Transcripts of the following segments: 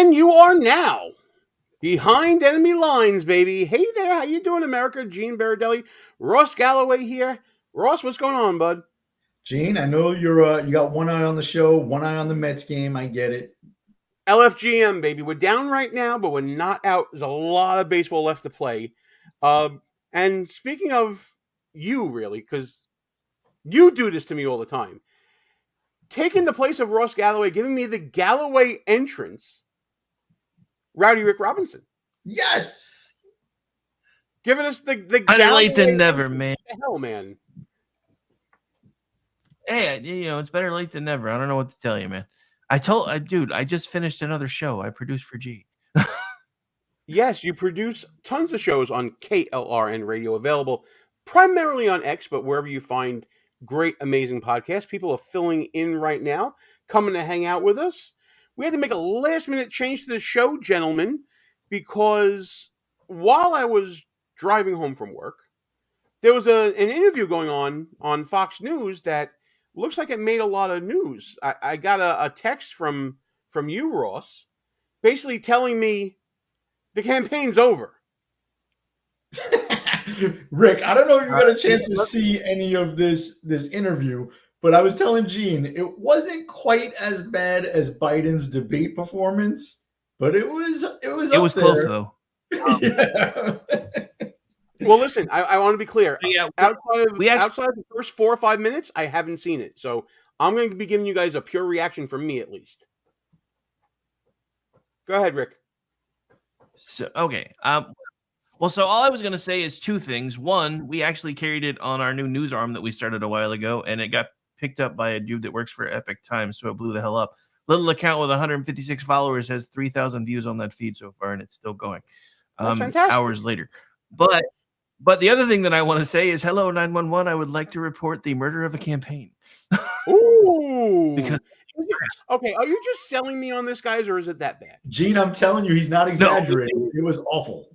And you are now behind enemy lines, baby. Hey there, how you doing, America? Gene Berardelli, Ross Galloway here. Ross, what's going on, bud? Gene, I know you got one eye on the show, one eye on the Mets game. I get it. LFGM, baby. We're down right now, but we're not out. There's a lot of baseball left to play. And speaking of you, really, because you do this to me all the time, taking the place of Ross Galloway, giving me the Galloway entrance, Rowdy Rick Robinson. Yes! Giving us the better late than never, man. What the hell, man? Hey, it's better late than never. I don't know what to tell you, man. Dude, I just finished another show I produced for G. Yes, you produce tons of shows on KLRN Radio, available primarily on X, but wherever you find great, amazing podcasts. People are filling in right now, coming to hang out with us. We had to make a last-minute change to the show, gentlemen, because while I was driving home from work, there was an interview going on Fox News that looks like it made a lot of news. I got a text from you, Ross, basically telling me the campaign's over. Rick, I don't know if you got a chance to see any of this interview, but I was telling Gene, it wasn't quite as bad as Biden's debate performance, but it was It was close though. Yeah. Well, listen, I want to be clear. Yeah, outside of the first 4 or 5 minutes, I haven't seen it. So I'm going to be giving you guys a pure reaction from me, at least. Go ahead, Rick. So, okay. So all I was going to say is two things. One, we actually carried it on our new news arm that we started a while ago, and it got picked up by a dude that works for Epic Times, so it blew the hell up. Little account with 156 followers has 3,000 views on that feed so far, and it's still going. That's fantastic. Hours later. But the other thing that I want to say is, hello, 911, I would like to report the murder of a campaign. Ooh. Because okay, are you just selling me on this, guys, or is it that bad? Gene, I'm telling you, he's not exaggerating. No, it was awful.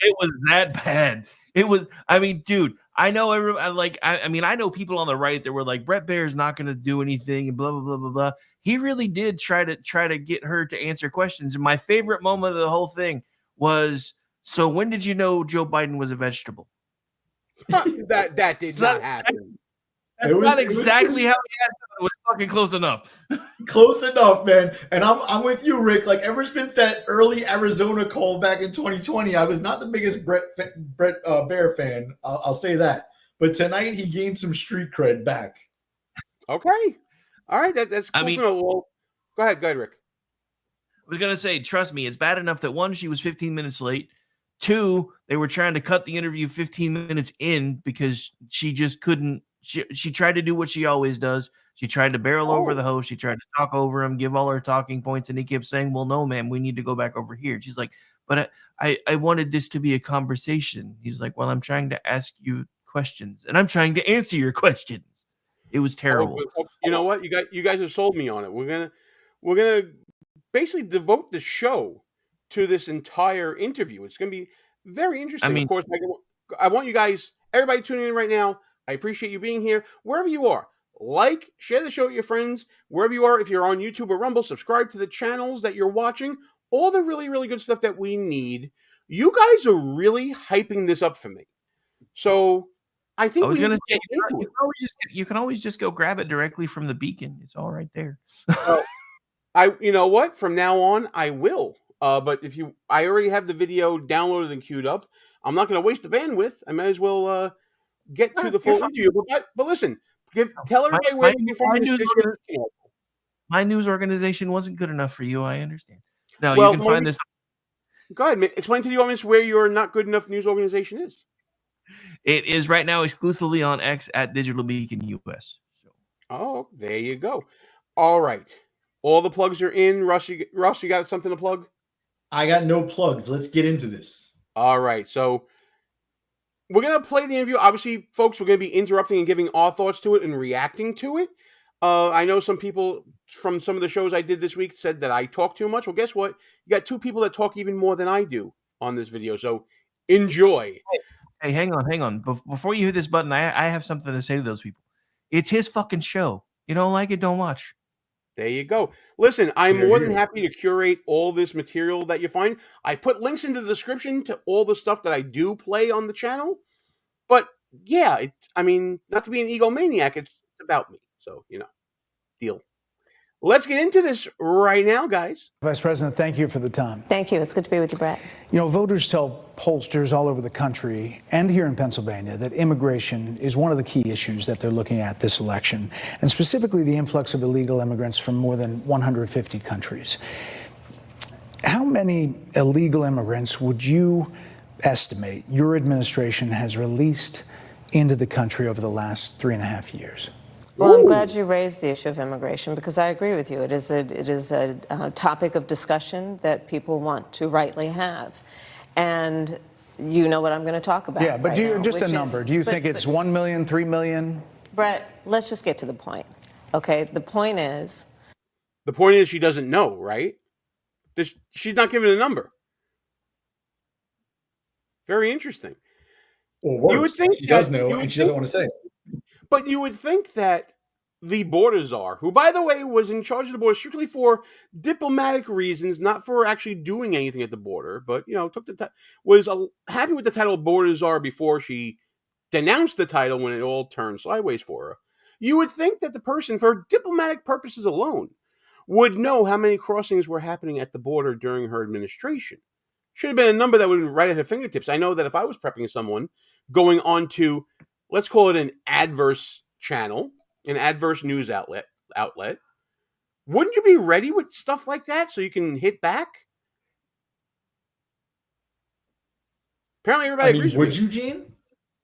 It was that bad. It was, I mean, dude, I know I know people on the right that were like, Bret Baier is not going to do anything and blah, blah, blah, blah, blah. He really did try to get her to answer questions. And my favorite moment of the whole thing was, so when did you know Joe Biden was a vegetable? that did not happen. That's not exactly how he asked it. It was fucking close enough. Close enough, man. And I'm with you, Rick. Like, ever since that early Arizona call back in 2020, I was not the biggest Bret Baier fan. I'll say that. But tonight he gained some street cred back. Okay. All right. That's cool. Well, go ahead, Rick. I was going to say, trust me, it's bad enough that one, she was 15 minutes late. Two, they were trying to cut the interview 15 minutes in because she just couldn't. She tried to do what she always does. She tried to barrel over the host. She tried to talk over him, give all her talking points, and he kept saying, well, no, ma'am, we need to go back over here. And she's like, but I wanted this to be a conversation. He's like, well, I'm trying to ask you questions, and I'm trying to answer your questions. It was terrible. You know what? You guys have sold me on it. We're gonna basically devote the show to this entire interview. It's going to be very interesting. Of course, I want you guys, everybody tuning in right now, I appreciate you being here. Wherever you are, share the show with your friends. Wherever you are, if you're on YouTube or Rumble, subscribe to the channels that you're watching. All the really, really good stuff that we need. You guys are really hyping this up for me. So I think you can always just go grab it directly from the beacon. It's all right there. You know what? From now on, I will. But I already have the video downloaded and queued up. I'm not going to waste the bandwidth. I might as well get to the full interview. But listen, tell everybody where you can find this. My news organization wasn't good enough for you. I understand. No, you can find this. Go ahead. Explain to the audience where your not good enough news organization is. It is right now exclusively on X at Digital Beacon US. Oh, there you go. All right. All the plugs are in. Russ, you got something to plug? I got no plugs. Let's get into this. All right. So we're going to play the interview. Obviously, folks, we're going to be interrupting and giving our thoughts to it and reacting to it. I know some people from some of the shows I did this week said that I talk too much. Well, guess what? You got two people that talk even more than I do on this video. So enjoy. Hey, hang on. Before you hit this button, I have something to say to those people. It's his fucking show. You don't like it, don't watch. There you go. Listen, I'm Here, more than here. happy to curate all this material that you find. I put links in the description to all the stuff that I do play on the channel. But yeah, I mean, not to be an egomaniac, it's about me. So, deal. Let's get into this right now, guys. Vice President, thank you for the time. Thank you. It's good to be with you, Bret. Voters tell pollsters all over the country and here in Pennsylvania that immigration is one of the key issues that they're looking at this election, and specifically the influx of illegal immigrants from more than 150 countries. How many illegal immigrants would you estimate your administration has released into the country over the last 3.5 years? Well, I'm glad you raised the issue of immigration because I agree with you. It is a topic of discussion that people want to rightly have. And you know what I'm going to talk about. Yeah, but right do you, now, just a number. Do you think it's 1 million, 3 million? Bret, let's just get to the point. Okay, the point is she doesn't know, right? She's not giving a number. Very interesting. Or worse, You would think she does know, and she doesn't want to say it. But you would think that the border czar, who, by the way, was in charge of the border strictly for diplomatic reasons, not for actually doing anything at the border, but, was happy with the title of border czar before she denounced the title when it all turned sideways for her. You would think that the person, for diplomatic purposes alone, would know how many crossings were happening at the border during her administration. Should have been a number that would have been right at her fingertips. I know that if I was prepping someone going on to, let's call it an adverse channel, an adverse news outlet, wouldn't you be ready with stuff like that so you can hit back? Apparently everybody agrees with would me. you, Gene?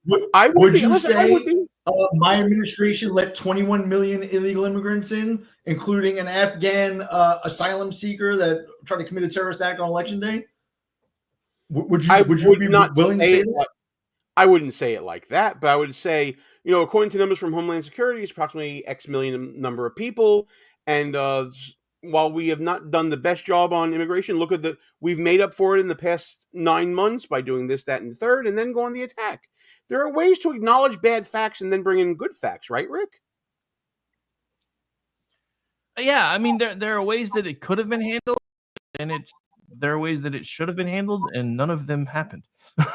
Would you Listen, say my administration let 21 million illegal immigrants in, including an Afghan asylum seeker that tried to commit a terrorist act on election day? Would you be willing to say that? I wouldn't say it like that, but I would say, according to numbers from Homeland Security, it's approximately X million number of people. And while we have not done the best job on immigration, we've made up for it in the past 9 months by doing this, that, and the third, and then go on the attack. There are ways to acknowledge bad facts and then bring in good facts, right, Rick? Yeah, I mean, there are ways that it could have been handled, and there are ways that it should have been handled, and none of them happened.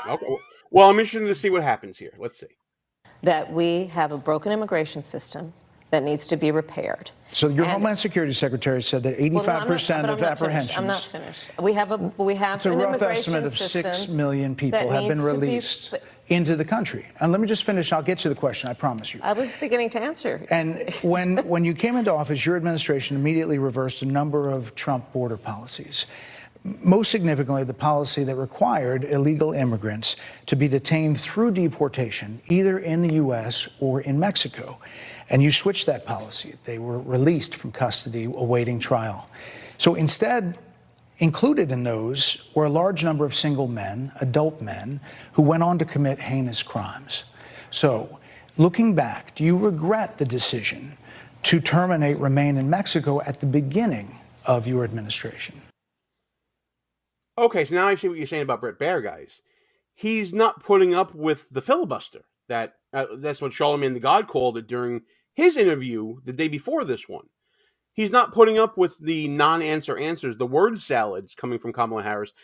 Okay. Well, I'm interested to see what happens here. Let's see. that we have a broken immigration system that needs to be repaired. So your Homeland Security Secretary said that 85% of apprehensions. I'm not finished. We have it's a an rough immigration estimate of 6 million people that have been needs to be- released into the country. And let me just finish. I'll get to the question. I promise you. I was beginning to answer. And when you came into office, your administration immediately reversed a number of Trump border policies. Most significantly, the policy that required illegal immigrants to be detained through deportation, either in the U.S. or in Mexico. And you switched that policy. They were released from custody awaiting trial. So instead, included in those were a large number of single men, adult men, who went on to commit heinous crimes. So, looking back, do you regret the decision to terminate Remain in Mexico at the beginning of your administration? Okay, so now I see what you're saying about Bret Baier, guys. He's not putting up with the filibuster. That's what Charlemagne the God called it during his interview the day before this one. He's not putting up with the non-answer answers, the word salads coming from Kamala Harris.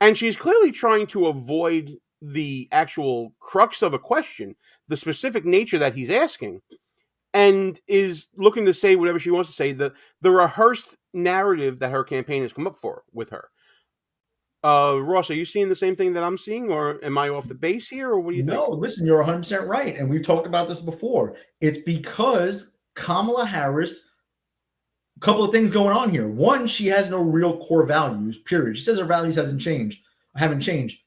And she's clearly trying to avoid the actual crux of a question, the specific nature that he's asking, and is looking to say whatever she wants to say, the rehearsed narrative that her campaign has come up with her. Ross, are you seeing the same thing that I'm seeing, or am I off the base here, or what do you think? No, listen, you're 100% right. And we've talked about this before. It's because Kamala Harris, a couple of things going on here. One, she has no real core values, period. She says her values haven't changed.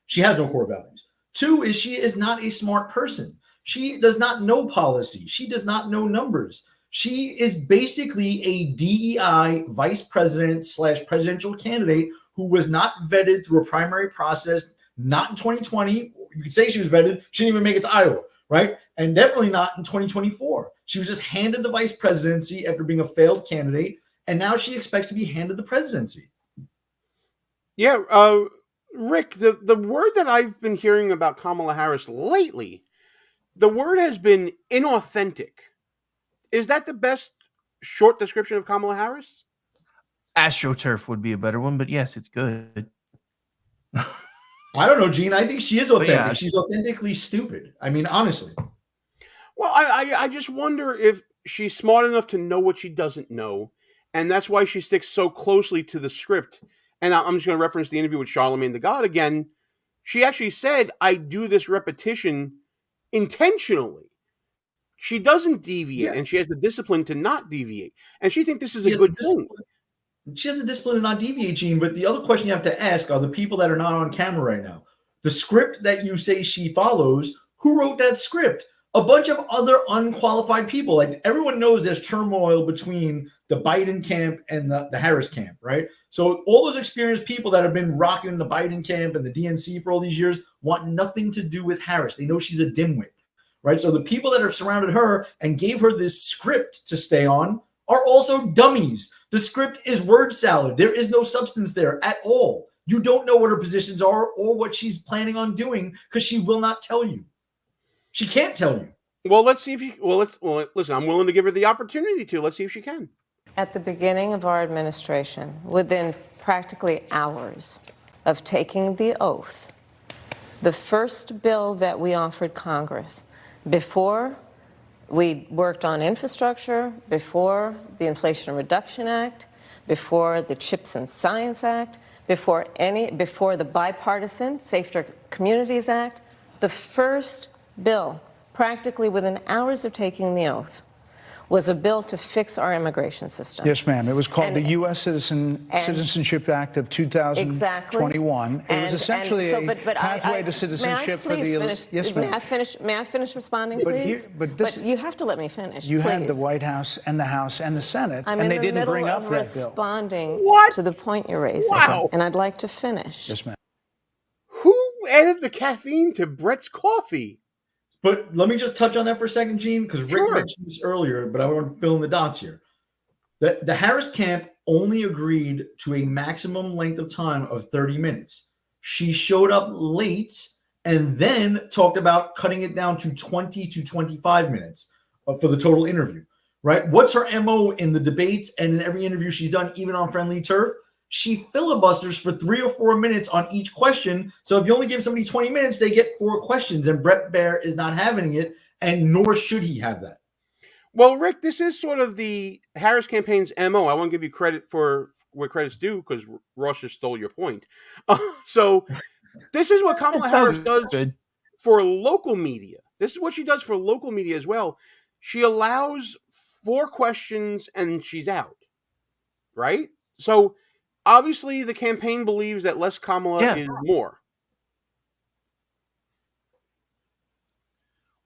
She has no core values. Two is she is not a smart person. She does not know policy. She does not know numbers. She is basically a DEI vice president / presidential candidate who was not vetted through a primary process, not in 2020. You could say she was vetted. She didn't even make it to Iowa, right? And definitely not in 2024. She was just handed the vice presidency after being a failed candidate, and now she expects to be handed the presidency. Yeah, Rick, the word that I've been hearing about Kamala Harris lately, the word has been inauthentic. Is that the best short description of Kamala Harris? AstroTurf would be a better one, but yes, it's good. I don't know, Gene. I think she is authentic. yeah. She's authentically stupid. I mean, honestly. Well, I just wonder if she's smart enough to know what she doesn't know, and that's why she sticks so closely to the script. And I'm just going to reference the interview with Charlemagne the God again. She actually said, I do this repetition intentionally. She doesn't deviate, and she has the discipline to not deviate. And she thinks this is a good thing. She has the discipline to not deviate, Gene. But the other question you have to ask are the people that are not on camera right now. The script that you say she follows, who wrote that script? A bunch of other unqualified people. Like, everyone knows there's turmoil between the Biden camp and the Harris camp, right? So all those experienced people that have been rocking the Biden camp and the DNC for all these years want nothing to do with Harris. They know she's a dimwit, right? So the people that have surrounded her and gave her this script to stay on are also dummies. The script is word salad. There is no substance there at all. You don't know what her positions are or what she's planning on doing because she will not tell you. She can't tell you. Well, let's see if you. Well, listen. I'm willing to give her the opportunity to. Let's see if she can. At the beginning of our administration, within practically hours of taking the oath, the first bill that we offered Congress, before we worked on infrastructure, before the Inflation Reduction Act, before the Chips and Science Act, before the bipartisan Safer Communities Act, the first bill, practically within hours of taking the oath, was a bill to fix our immigration system. Yes, ma'am. It was called the U.S. Citizenship Act of 2021. Exactly. It was essentially a pathway to citizenship for the. Yes, ma'am. May I finish responding, please? But you have to let me finish. You please. had the White House and the House and the Senate, I'm and they in the didn't bring up middle that of bill. responding What? to the point you're raising, Wow. and I'd like to finish. Yes, ma'am. Who added the caffeine to Brett's coffee? But let me just touch on that for a second, Gene, because Rick mentioned this earlier, but I want to fill in the dots here. The Harris camp only agreed to a maximum length of time of 30 minutes. She showed up late and then talked about cutting it down to 20 to 25 minutes for the total interview, right? What's her MO in the debates and in every interview she's done, even on Friendly Turf? She filibusters for 3 or 4 minutes on each question. So if you only give somebody 20 minutes, they get 4 questions. And Bret Baier is not having it, and nor should he have that. Well, Rick, this is sort of the Harris campaign's MO. I want to give you credit for where credit's due because Ross just stole your point. So this is what Kamala Harris does for local media. This is what she does for local media as well. She allows 4 questions and she's out, right? So obviously, the campaign believes that less Kamala is more.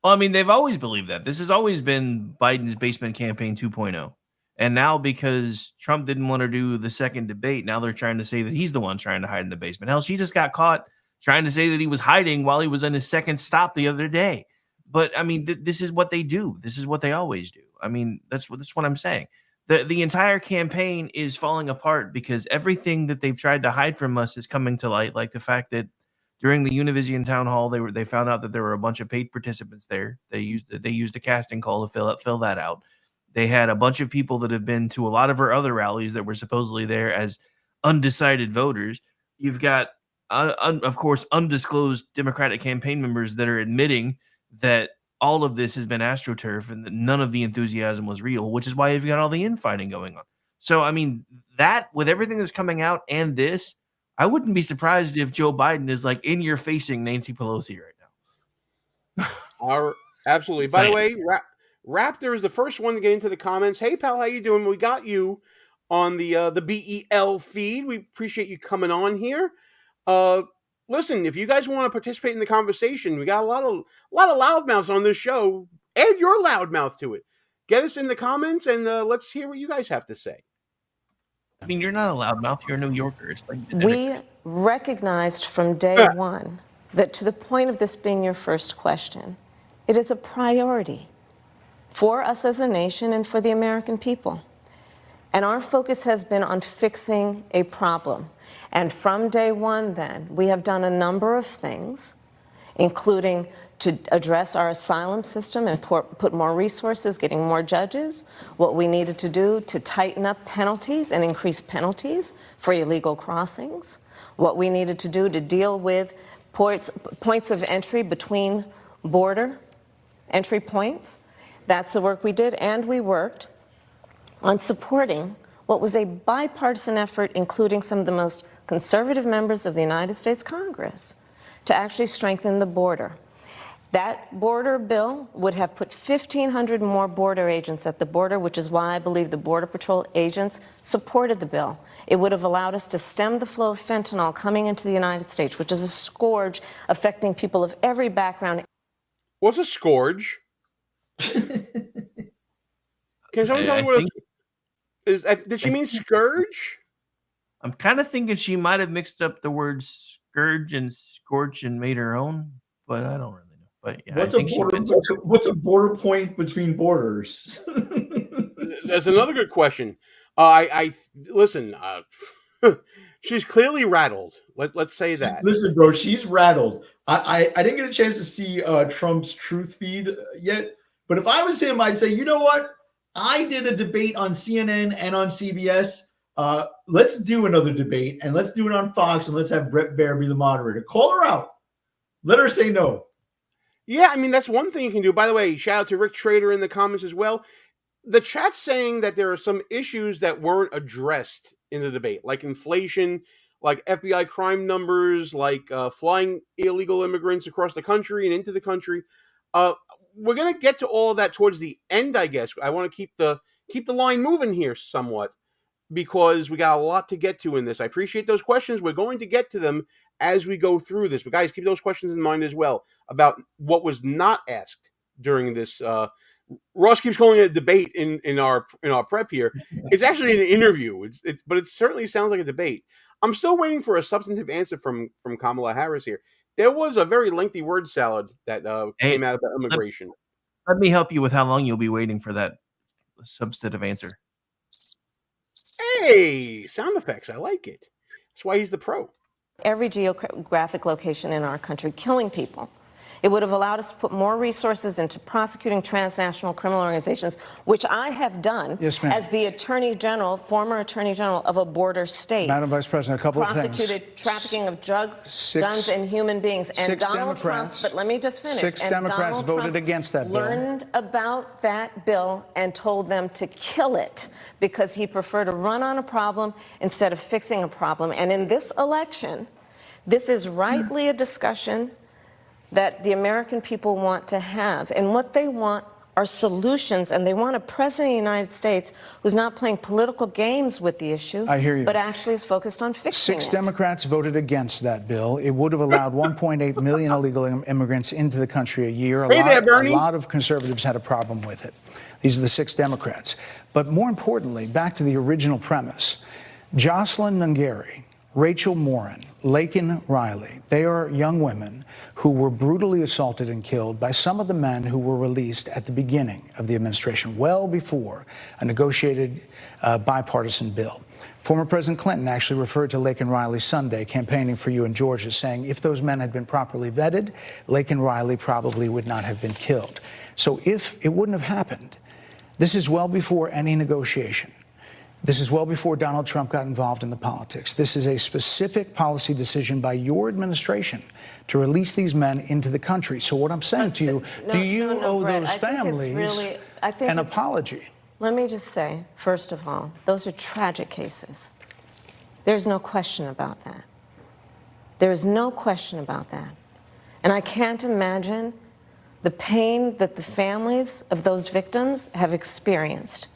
Well, I mean, they've always believed that. This has always been Biden's basement campaign 2.0. And now because Trump didn't want to do the second debate, now they're trying to say that he's the one trying to hide in the basement. Hell, she just got caught trying to say that he was hiding while he was in his second stop the other day. But, I mean, this is what they do. This is what they always do. I mean, that's what I'm saying. The entire campaign is falling apart because everything that they've tried to hide from us is coming to light, like the fact that during the Univision town hall, they found out that there were a bunch of paid participants there. They used a casting call to fill that out. They had a bunch of people that have been to a lot of her other rallies that were supposedly there as undecided voters. You've got, of course, undisclosed Democratic campaign members that are admitting that all of this has been AstroTurf and that none of the enthusiasm was real, which is why you've got all the infighting going on. So, I mean, that with everything that's coming out and this, I wouldn't be surprised if Joe Biden is like in your facing Nancy Pelosi right now. Absolutely. By the way, Raptor is the first one to get into the comments. Hey, pal, how you doing? We got you on the BEL feed. We appreciate you coming on here. Listen, if you guys want to participate in the conversation, we got a lot of loudmouths on this show. Add your loudmouth to it. Get us in the comments and let's hear what you guys have to say. I mean, you're not a loudmouth. You're a New Yorker. It's like we recognized from day one that to the point of this being your first question, it is a priority for us as a nation and for the American people. And our focus has been on fixing a problem. And from day one, then, we have done a number of things, including to address our asylum system and put more resources, getting more judges, what we needed to do to tighten up penalties and increase penalties for illegal crossings, what we needed to do to deal with points of entry between border entry points. That's the work we did, and we worked on supporting what was a bipartisan effort, including some of the most conservative members of the United States Congress, to actually strengthen the border. That border bill would have put 1,500 more border agents at the border, which is why I believe the Border Patrol agents supported the bill. It would have allowed us to stem the flow of fentanyl coming into the United States, which is a scourge affecting people of every background. What's a scourge? Can someone tell me what did she mean scourge? I'm kind of thinking she might have mixed up the words scourge and scorch and made her own, but I don't really know. But yeah, what's a border point between borders? That's another good question. I listen. She's clearly rattled. Let's say that. Listen, bro, she's rattled. I didn't get a chance to see Trump's truth feed yet, but if I was him, I'd say, you know what? I did a debate on CNN and on CBS. Let's do another debate, and let's do it on Fox, and let's have Bret Baier be the moderator. Call her out. Let her say no. Yeah, I mean, that's one thing you can do. By the way, shout out to Rick Trader in the comments as well. The chat's saying that there are some issues that weren't addressed in the debate, like inflation, like FBI crime numbers, like flying illegal immigrants across the country and into the country. We're going to get to all of that towards the end, I guess. I want to keep the line moving here somewhat, because we got a lot to get to in this. I appreciate those questions. We're going to get to them as we go through this. But guys, keep those questions in mind as well about what was not asked during this. Ross keeps calling it a debate in our prep here. It's actually an interview. But it certainly sounds like a debate. I'm still waiting for a substantive answer from Kamala Harris here. There was a very lengthy word salad that came out about immigration. Let me help you with how long you'll be waiting for that substantive answer. Hey, sound effects. I like it. That's why he's the pro. Every geographic location in our country, killing people. It would have allowed us to put more resources into prosecuting transnational criminal organizations, which I have done as the Attorney General, former Attorney General of a border state. Madam Vice President, a couple of things. Prosecuted trafficking of drugs, guns, and human beings. And Donald Trump, but let me just finish. Six Democrats voted against that bill. Learned about that bill and told them to kill it because he preferred to run on a problem instead of fixing a problem. And in this election, this is rightly a discussion that the American people want to have. And what they want are solutions, and they want a president of the United States who's not playing political games with the issue, I hear you, but actually is focused on fixing it. Six Democrats voted against that bill. It would have allowed 1.8 million illegal immigrants into the country a year. A lot of conservatives had a problem with it. These are the six Democrats. But more importantly, back to the original premise, Jocelyn Nungari, Rachel Morin, Laken Riley, they are young women who were brutally assaulted and killed by some of the men who were released at the beginning of the administration, well before a negotiated bipartisan bill. Former President Clinton actually referred to Laken Riley Sunday, campaigning for you in Georgia, saying if those men had been properly vetted, Laken Riley probably would not have been killed. So if it wouldn't have happened, this is well before any negotiation. This is well before Donald Trump got involved in the politics. This is a specific policy decision by your administration to release these men into the country. So what I'm saying to you, do you owe Bret, those families an apology? Let me just say, first of all, those are tragic cases. There's no question about that. There is no question about that. And I can't imagine the pain that the families of those victims have experienced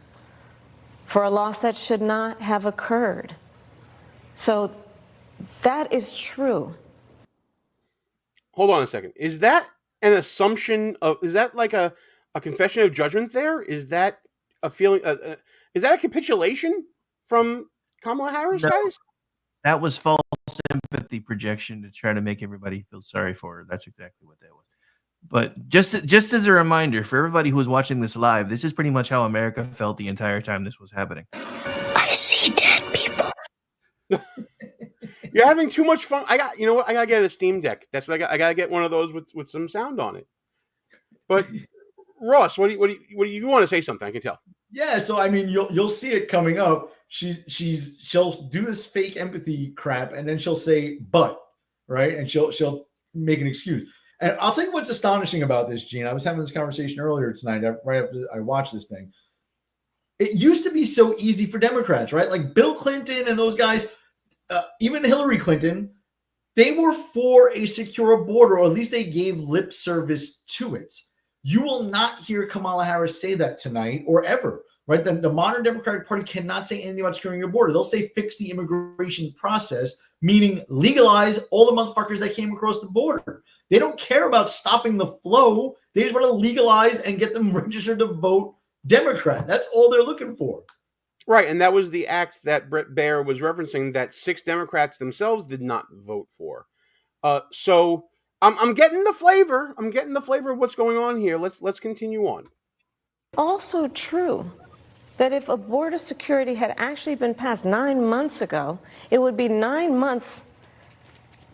for a loss that should not have occurred. So that is true. Hold on a second. Is that an assumption of, is that like a confession of judgment there? Is that a feeling, is that a capitulation from Kamala Harris, guys? That was false sympathy projection to try to make everybody feel sorry for her. That's exactly what that was. But just as a reminder for everybody who is watching this live, this is pretty much how America felt the entire time this was happening. I see dead people. You're having too much fun. You know what? I gotta get a Steam Deck. That's what I got. I gotta get one of those with some sound on it. But Ross, what do you want to say something? I can tell. Yeah, so I mean, you'll see it coming up. She'll do this fake empathy crap, and then she'll say "but," right, and she'll make an excuse. And I'll tell you what's astonishing about this, Gene. I was having this conversation earlier tonight, right after I watched this thing. It used to be so easy for Democrats, right? Like Bill Clinton and those guys, even Hillary Clinton, they were for a secure border, or at least they gave lip service to it. You will not hear Kamala Harris say that tonight or ever, right? The modern Democratic Party cannot say anything about securing your border. They'll say fix the immigration process, meaning legalize all the motherfuckers that came across the border. They don't care about stopping the flow. They just want to legalize and get them registered to vote Democrat. That's all they're looking for. Right, and that was the act that Bret Baier was referencing that 6 Democrats themselves did not vote for. So I'm getting the flavor. I'm getting the flavor of what's going on here. Let's continue on. Also true that if a border security had actually been passed 9 months ago, it would be 9 months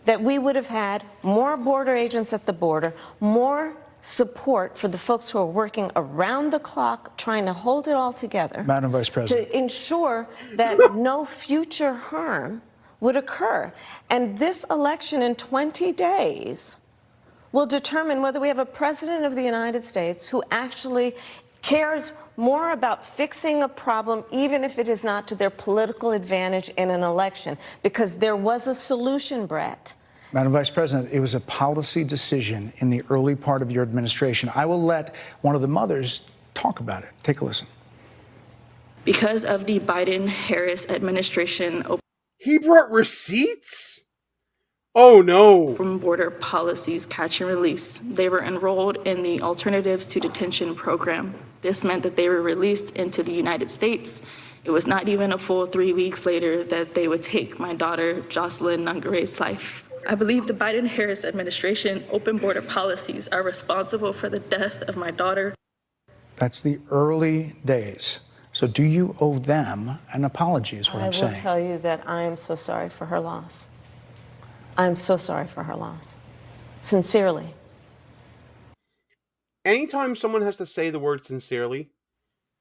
that we would have had more border agents at the border, more support for the folks who are working around the clock trying to hold it all together. Madam Vice President. To ensure that no future harm would occur. And this election in 20 days will determine whether we have a president of the United States who actually cares more about fixing a problem, even if it is not to their political advantage in an election, because there was a solution, Brett. Madam Vice President, it was a policy decision in the early part of your administration. I will let one of the mothers talk about it. Take a listen. Because of the Biden-Harris administration He brought receipts? Oh, no. open border policies catch and release, they were enrolled in the Alternatives to Detention program. This meant that they were released into the United States. It was not even a full 3 weeks later that they would take my daughter, Jocelyn Nungare's life. I believe the Biden-Harris administration open border policies are responsible for the death of my daughter. That's the early days. So do you owe them an apology is what I'm saying. I will tell you that I am so sorry for her loss. I'm so sorry for her loss. Sincerely. Anytime someone has to say the word sincerely,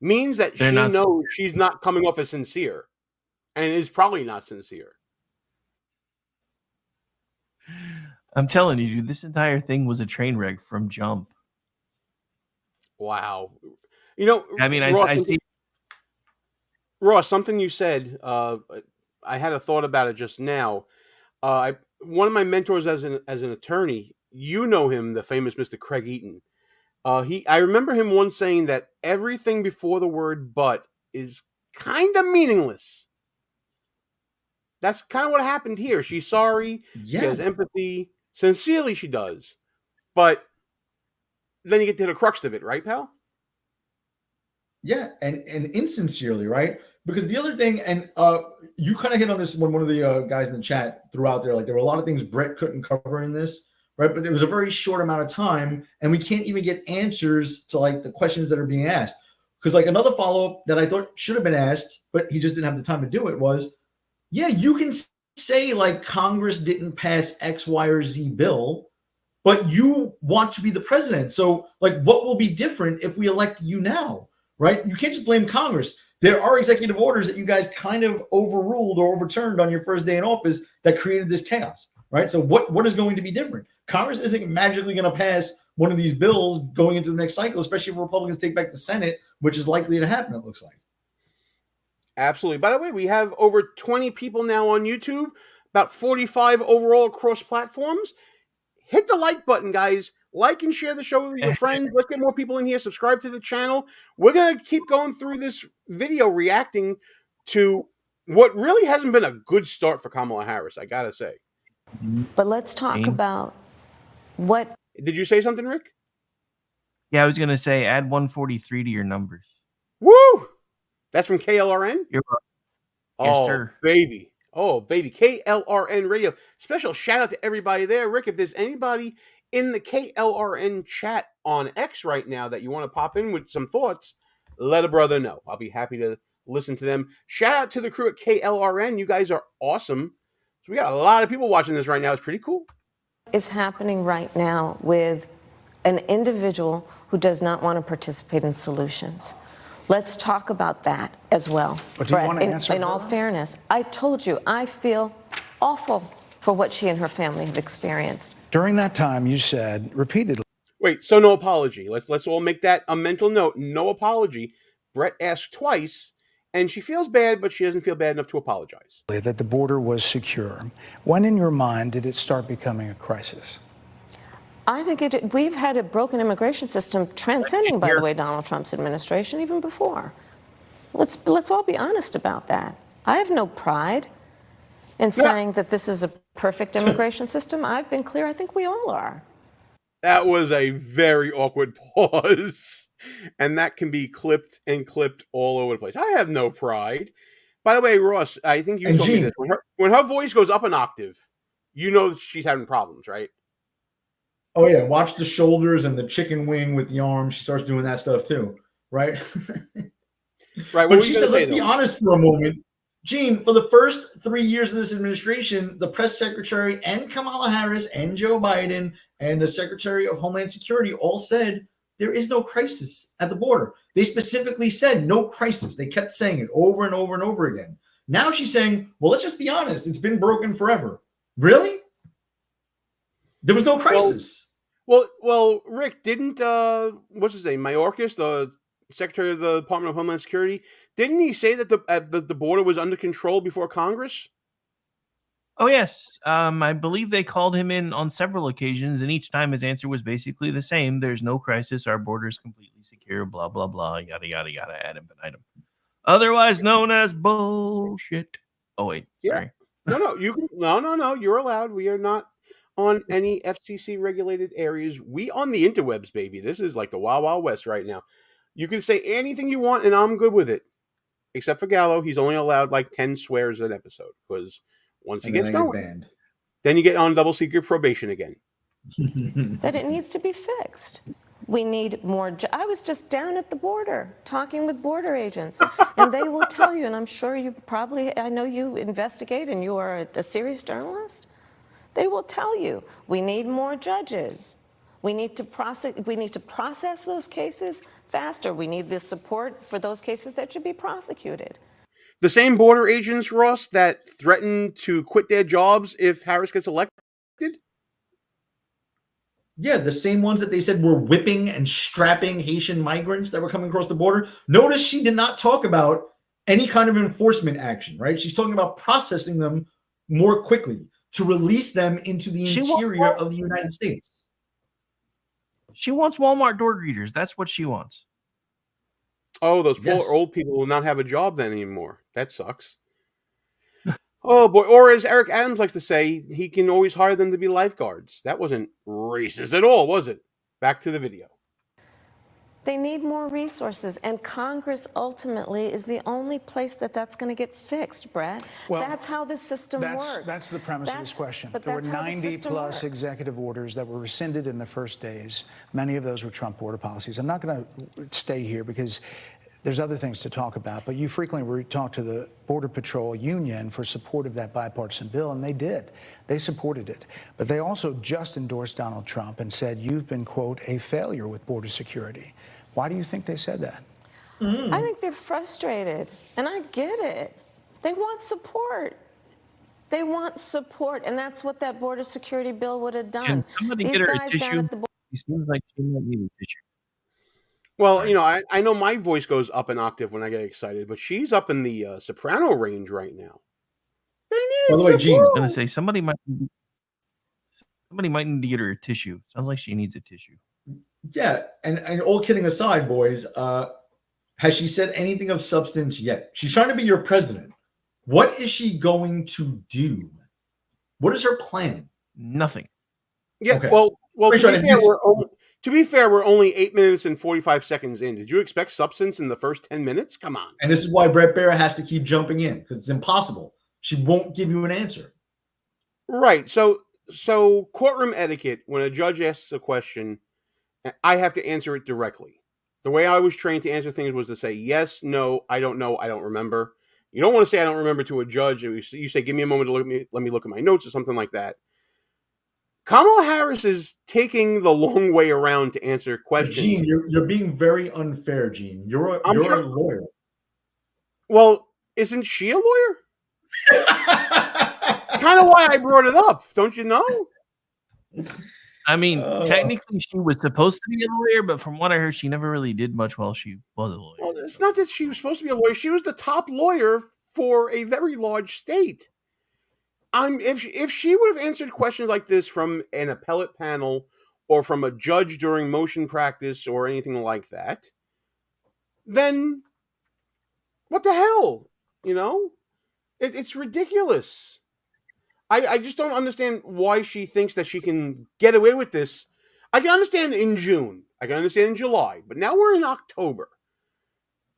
means that she not knows she's not coming off as sincere and is probably not sincere. I'm telling you, dude, this entire thing was a train wreck from jump. Wow. You know, I mean, Ross, I see. Ross, something you said, I had a thought about it just now. One of my mentors as an attorney, you know him, the famous Mr. Craig Eaton. I remember him once saying that everything before the word "but" is kind of meaningless. That's kind of what happened here. She's sorry. Yeah. She has empathy. Sincerely, she does. But then you get to the crux of it, right, pal? Yeah, and insincerely, right? Because the other thing, and you kind of hit on this when one of the guys in the chat threw out there, like there were a lot of things Brett couldn't cover in this, right? But it was a very short amount of time, and we can't even get answers to like the questions that are being asked. Because like another follow-up that I thought should have been asked, but he just didn't have the time to do it was, yeah, you can say like Congress didn't pass X, Y, or Z bill, but you want to be the president. So like what will be different if we elect you now, right? You can't just blame Congress. There are executive orders that you guys kind of overruled or overturned on your first day in office that created this chaos, right? So what is going to be different? Congress isn't magically going to pass one of these bills going into the next cycle, especially if Republicans take back the Senate, which is likely to happen, it looks like. Absolutely. By the way, we have over 20 people now on YouTube, about 45 overall across platforms. Hit the like button, guys. Like and share the show with your friends. Let's get more people in here. Subscribe to the channel. We're going to keep going through this video reacting to what really hasn't been a good start for Kamala Harris, I got to say. But let's talk about what... Did you say something, Rick? Yeah, I was going to say add 143 to your numbers. Woo! That's from KLRN? You're right. Oh, Yes, sir. baby. Oh, baby. KLRN Radio. Special shout out to everybody there. Rick, if there's anybody in the KLRN chat on X right now that you want to pop in with some thoughts, let a brother know. I'll be happy to listen to them. Shout out to the crew at KLRN. You guys are awesome. So we got a lot of people watching this right now. It's pretty cool. is happening right now with an individual who does not want to participate in solutions. Let's talk about that as well. But do you want to answer in all fairness, I told you, I feel awful for what she and her family have experienced. During that time, you said repeatedly. Wait, so no apology. Let's all make that a mental note. No apology. Bret asked twice, and she feels bad, but she doesn't feel bad enough to apologize. That the border was secure. When in your mind did it start becoming a crisis? I think we've had a broken immigration system transcending, by the way, Donald Trump's administration, even before. Let's all be honest about that. I have no pride in saying that this is a perfect immigration system. I've been clear. I think we all are. That was a very awkward pause, and that can be clipped and clipped all over the place. I have no pride. By the way, Ross, I think you told me this. When her voice goes up an octave, you know she's having problems, right? Oh, yeah. Watch the shoulders and the chicken wing with the arm. She starts doing that stuff too, right? Right. But she said, let's be honest for a moment. Gene, for the first 3 years of this administration, the press secretary and Kamala Harris and Joe Biden and the Secretary of Homeland Security all said there is no crisis at the border. They specifically said no crisis. They kept saying it over and over and over again. Now she's saying, well, let's just be honest. It's been broken forever. Really? There was no crisis. Well, Rick, didn't what's his name, Mayorkas, the Secretary of the Department of Homeland Security, didn't he say that the border was under control before Congress? Oh, yes. I believe they called him in on several occasions, and each time his answer was basically the same. There's no crisis. Our border is completely secure, blah, blah, blah, yada, yada, yada, ad infinitum. Otherwise known as bullshit. Oh, wait. Sorry. No, you're allowed. We are not on any FCC regulated areas. We on the interwebs, baby. This is like the Wild Wild West right now. You can say anything you want, and I'm good with it. Except for Gallo, he's only allowed like 10 swears an episode, because once he gets going, then you get on double secret probation again. That it needs to be fixed. We need more. I was just down at the border talking with border agents, and they will tell you, and I'm sure you probably, I know you investigate and you are a serious journalist. They will tell you we need more judges. We need to process those cases faster. We need the support for those cases that should be prosecuted. The same border agents, Ross, that threatened to quit their jobs if Harris gets elected? Yeah, the same ones that they said were whipping and strapping Haitian migrants that were coming across the border. Notice she did not talk about any kind of enforcement action, right? She's talking about processing them more quickly to release them into the interior of the United States. She wants Walmart door greeters. That's what she wants. Oh, those poor old people will not have a job then anymore. That sucks. Oh, boy. Or as Eric Adams likes to say, he can always hire them to be lifeguards. That wasn't racist at all, was it? Back to the video. They need more resources, and Congress ultimately is the only place that's going to get fixed, Brett. Well, that's how this system works. That's the premise of this question. There were 90-plus executive orders that were rescinded in the first days. Many of those were Trump border policies. I'm not going to stay here because there's other things to talk about, but you frequently talk to the Border Patrol Union for support of that bipartisan bill, and they did. They supported it. But they also just endorsed Donald Trump and said, you've been, quote, a failure with border security. Why do you think they said that? I think they're frustrated, and I get it. They want support. They want support, and that's what that border security bill would have done. Can somebody get her a tissue? It seems like she might need a tissue. Well, you know, I know my voice goes up an octave when I get excited, but she's up in the soprano range right now. By the way, Gene, I was going to say somebody might need to get her a tissue. Sounds like she needs a tissue. Yeah, and all kidding aside, boys, has she said anything of substance yet? She's trying to be your president. What is she going to do? What is her plan? Nothing. Yeah, okay. Well, to be fair, we're only 8 minutes and 45 seconds in. Did you expect substance in the first 10 minutes? Come on. And this is why Bret Baier has to keep jumping in, because it's impossible. She won't give you an answer. Right. So courtroom etiquette, when a judge asks a question, I have to answer it directly. The way I was trained to answer things was to say yes, no, I don't know, I don't remember. You don't want to say I don't remember to a judge. You say, give me a moment to let me look at my notes or something like that. Kamala Harris is taking the long way around to answer questions. Gene, you're being very unfair, Gene. You're a lawyer. Well, isn't she a lawyer? Kind of why I brought it up, don't you know? I mean, technically she was supposed to be a lawyer, but from what I heard, she never really did much while she was a lawyer. Well, it's not that she was supposed to be a lawyer. She was the top lawyer for a very large state. If she would have answered questions like this from an appellate panel or from a judge during motion practice or anything like that, then what the hell? You know? It's ridiculous. I just don't understand why she thinks that she can get away with this. I can understand in June. I can understand in July. But now we're in October.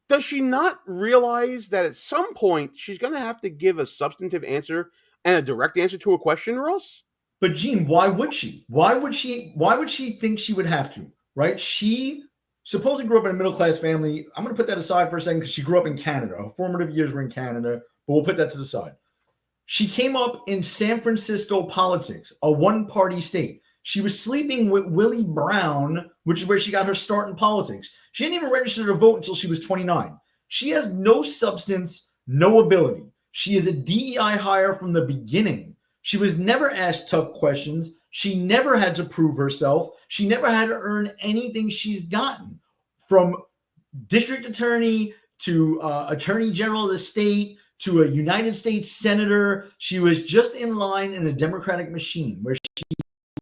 Does she not realize that at some point she's going to have to give a substantive answer and a direct answer to a question, Ross? But Gene, why would she? Why would she think she would have to? Right? She supposedly grew up in a middle-class family. I'm going to put that aside for a second because she grew up in Canada. Her formative years were in Canada, but we'll put that to the side. She came up in San Francisco politics, a one-party state. She was sleeping with Willie Brown, which is where she got her start in politics. She didn't even register to vote until she was 29. She has no substance, no ability. She is a DEI hire from the beginning. She was never asked tough questions. She never had to prove herself. She never had to earn anything she's gotten, from district attorney to attorney general of the state to a United States senator. She was just in line in a Democratic machine where she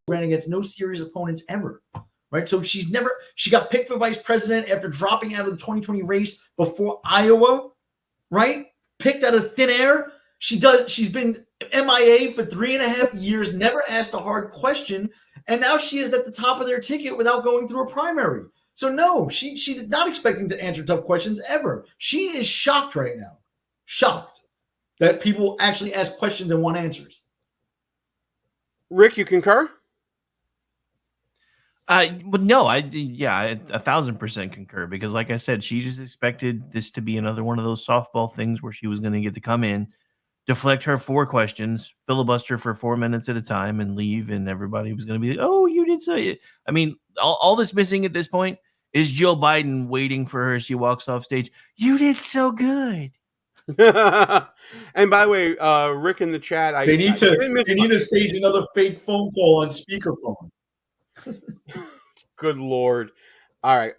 ran against no serious opponents ever. Right. So she got picked for vice president after dropping out of the 2020 race before Iowa. Right. Picked out of thin air. She's been MIA for 3.5 years, never asked a hard question. And now she is at the top of their ticket without going through a primary. So no, she did not expecting to answer tough questions ever. She is shocked right now. Shocked that people actually ask questions and want answers. Rick, you concur? But no, I 1,000% concur, because like I said, she just expected this to be another one of those softball things where she was going to get to come in, deflect her 4 questions, filibuster for 4 minutes at a time, and leave, and everybody was going to be like, "Oh, you did say it." I mean, all that's missing at this point is Joe Biden waiting for her as she walks off stage. You did so good. And by the way, Rick in the chat, They need to stage another fake phone call on speakerphone. Good Lord. All right.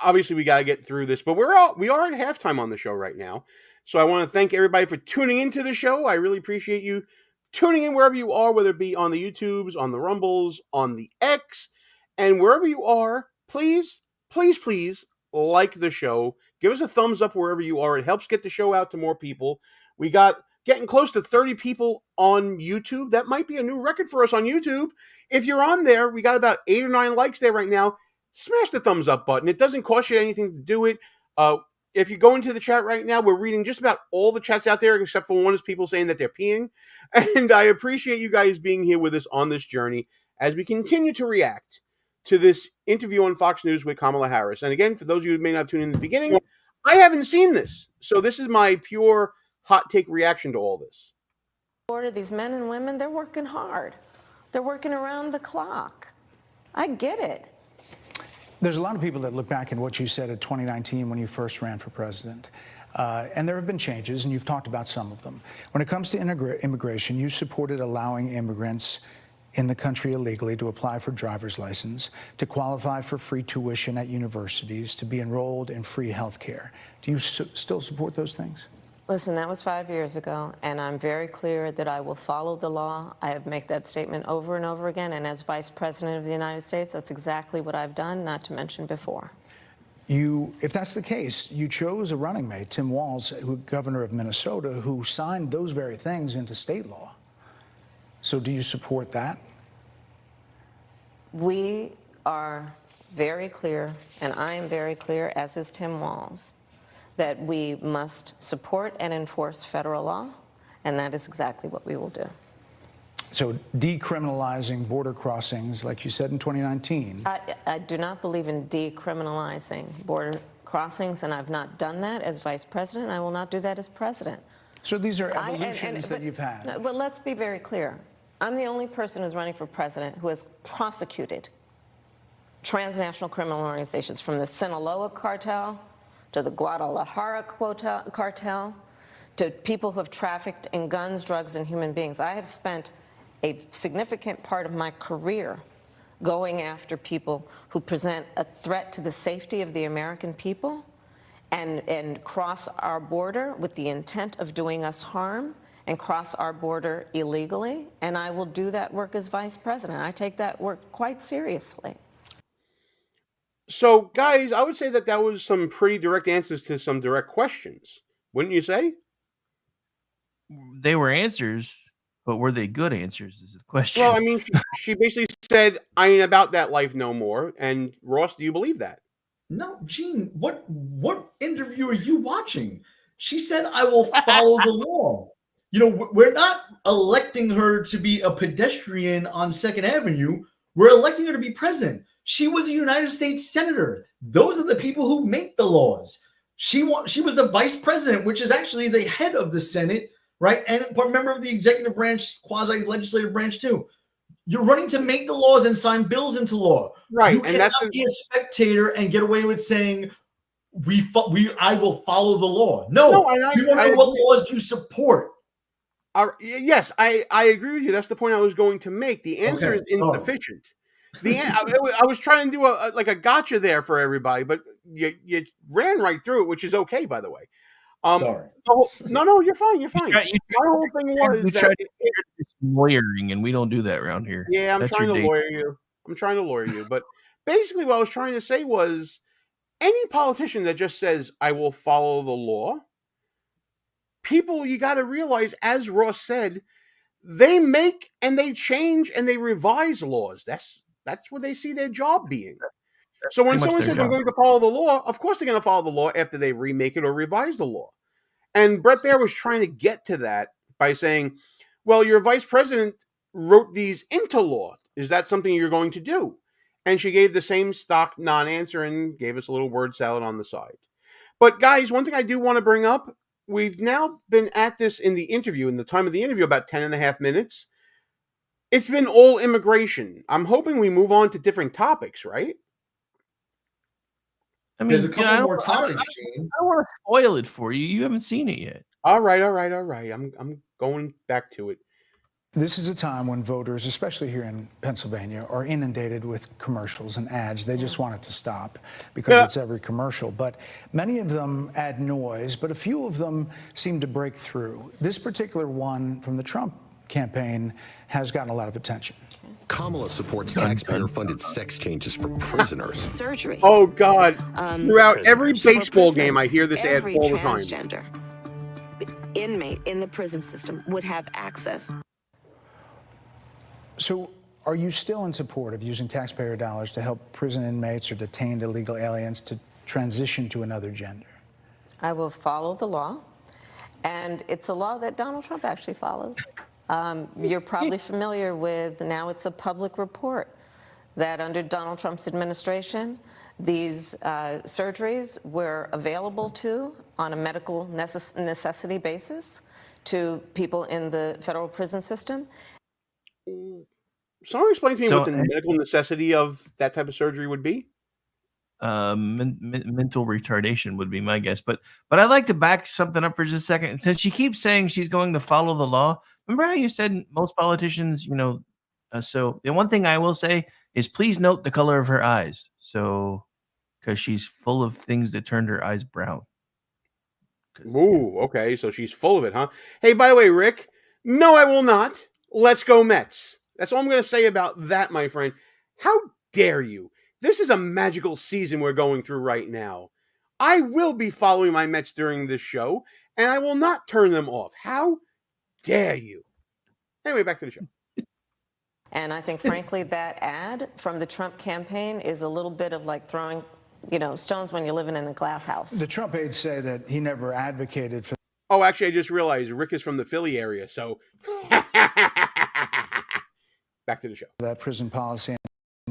Obviously, we got to get through this, but we are at halftime on the show right now. So I want to thank everybody for tuning into the show. I really appreciate you tuning in wherever you are, whether it be on the YouTubes, on the Rumbles, on the X, and wherever you are, please, please, please like the show. Give us a thumbs up wherever you are. It helps get the show out to more people. We got getting close to 30 people on YouTube. That might be a new record for us on YouTube. If you're on there, we got about 8 or 9 likes there right now. Smash the thumbs up button. It doesn't cost you anything to do it. If you go into the chat right now, we're reading just about all the chats out there, except for one is people saying that they're peeing. And I appreciate you guys being here with us on this journey as we continue to react to this interview on Fox News with Kamala Harris. And again, for those of you who may not have tuned in the beginning, I haven't seen this. So this is my pure hot take reaction to all this. These men and women, they're working hard. They're working around the clock. I get it. There's a lot of people that look back at what you said in 2019 when you first ran for president. And there have been changes, and you've talked about some of them. When it comes to immigration, you supported allowing immigrants in the country illegally to apply for driver's license, to qualify for free tuition at universities, to be enrolled in free health care. Do you still support those things? Listen, that was 5 years ago, and I'm very clear that I will follow the law. I have made that statement over and over again, and as Vice President of the United States, that's exactly what I've done, not to mention before. If that's the case, you chose a running mate, Tim Walz, governor of Minnesota, who signed those very things into state law. So do you support that? We are very clear, and I am very clear, as is Tim Walz, that we must support and enforce federal law, and that is exactly what we will do. So decriminalizing border crossings, like you said in 2019. I do not believe in decriminalizing border crossings, and I've not done that as vice president. I will not do that as president. So these are evolutions that you've had. But let's be very clear. I'm the only person who's running for president who has prosecuted transnational criminal organizations, from the Sinaloa cartel to the Guadalajara cartel to people who have trafficked in guns, drugs, and human beings. I have spent a significant part of my career going after people who present a threat to the safety of the American people and cross our border with the intent of doing us harm and cross our border illegally. And I will do that work as vice president. I take that work quite seriously. So, guys, I would say that was some pretty direct answers to some direct questions. Wouldn't you say? They were answers, but were they good answers is the question. Well, I mean, she basically said, I ain't about that life no more. And Ross, do you believe that? No, Gene, what interview are you watching? She said, I will follow the law. You know, we're not electing her to be a pedestrian on 2nd Avenue. We're electing her to be president. She was a United States senator. Those are the people who make the laws. She was the vice president, which is actually the head of the Senate, right? And a member of the executive branch, quasi-legislative branch too. You're running to make the laws and sign bills into law. Right. You cannot be a spectator and get away with saying, I will follow the law. No, we want to know what laws you support. Yes, I agree with you. That's the point I was going to make. The answer is insufficient. I was trying to do a gotcha there for everybody, but you ran right through it, which is okay, by the way. Sorry. No, you're fine. You're fine. My whole thing was that lawyering, and we don't do that around here. Yeah, I'm trying to lawyer you. But basically what I was trying to say was, any politician that just says, I will follow the law, people, you got to realize, as Ross said, they make and they change and they revise laws. That's what they see their job being. So when someone says they're going to follow the law, of course they're going to follow the law after they remake it or revise the law. And Bret Baier was trying to get to that by saying, well, your vice president wrote these into law. Is that something you're going to do? And she gave the same stock non-answer and gave us a little word salad on the side. But guys, one thing I do want to bring up, we've now been at this in the time of the interview, about 10 and a half minutes. It's been all immigration. I'm hoping we move on to different topics, right? I mean, there's a couple more topics, Gene. I don't want to spoil it for you. You haven't seen it yet. All right. I'm going back to it. This is a time when voters, especially here in Pennsylvania, are inundated with commercials and ads. They just want it to stop because it's every commercial. But many of them add noise, but a few of them seem to break through. This particular one from the Trump campaign has gotten a lot of attention. Kamala supports taxpayer-funded sex changes for prisoners. Surgery. Oh, God. Throughout every baseball game, I hear this ad all the time. Transgender inmate in the prison system would have access. So are you still in support of using taxpayer dollars to help prison inmates or detained illegal aliens to transition to another gender? I will follow the law, and it's a law that Donald Trump actually followed. You're probably familiar with, now it's a public report, that under Donald Trump's administration, these surgeries were available on a medical necessity basis to people in the federal prison system. Someone explain to me what the medical necessity of that type of surgery would be. Mental retardation would be my guess, but I'd like to back something up for just a second. Since she keeps saying she's going to follow the law, remember how you said most politicians, so the one thing I will say is please note the color of her eyes. So, because she's full of things that turned her eyes brown. Ooh, okay, so she's full of it, huh? Hey, by the way, Rick, no, I will not. Let's go Mets. That's all I'm going to say about that, my friend. How dare you? This is a magical season we're going through right now. I will be following my Mets during this show, and I will not turn them off. How dare you? Anyway, back to the show. And I think, frankly, that ad from the Trump campaign is a little bit of like throwing, stones when you're living in a glass house. The Trump aides say that he never advocated for... Oh, actually, I just realized Rick is from the Philly area, so... Back to the show. That prison policy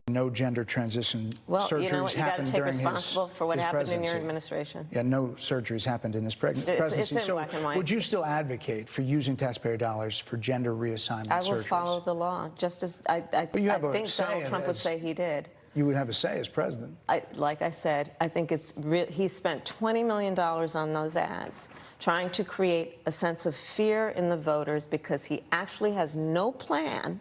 in no gender transition Well, surgeries you know what? You got to happened take during responsible for what his happened in presidency. your administration. Yeah, no surgeries happened in this presidency. It's in So black and white. would you still advocate for using taxpayer dollars for gender reassignment I will surgeries? follow the law, just as I you have a think say Donald in Trump would this. say he did. You would have a say as president. Like I said, I think it's he spent $20 million on those ads, trying to create a sense of fear in the voters because he actually has no plan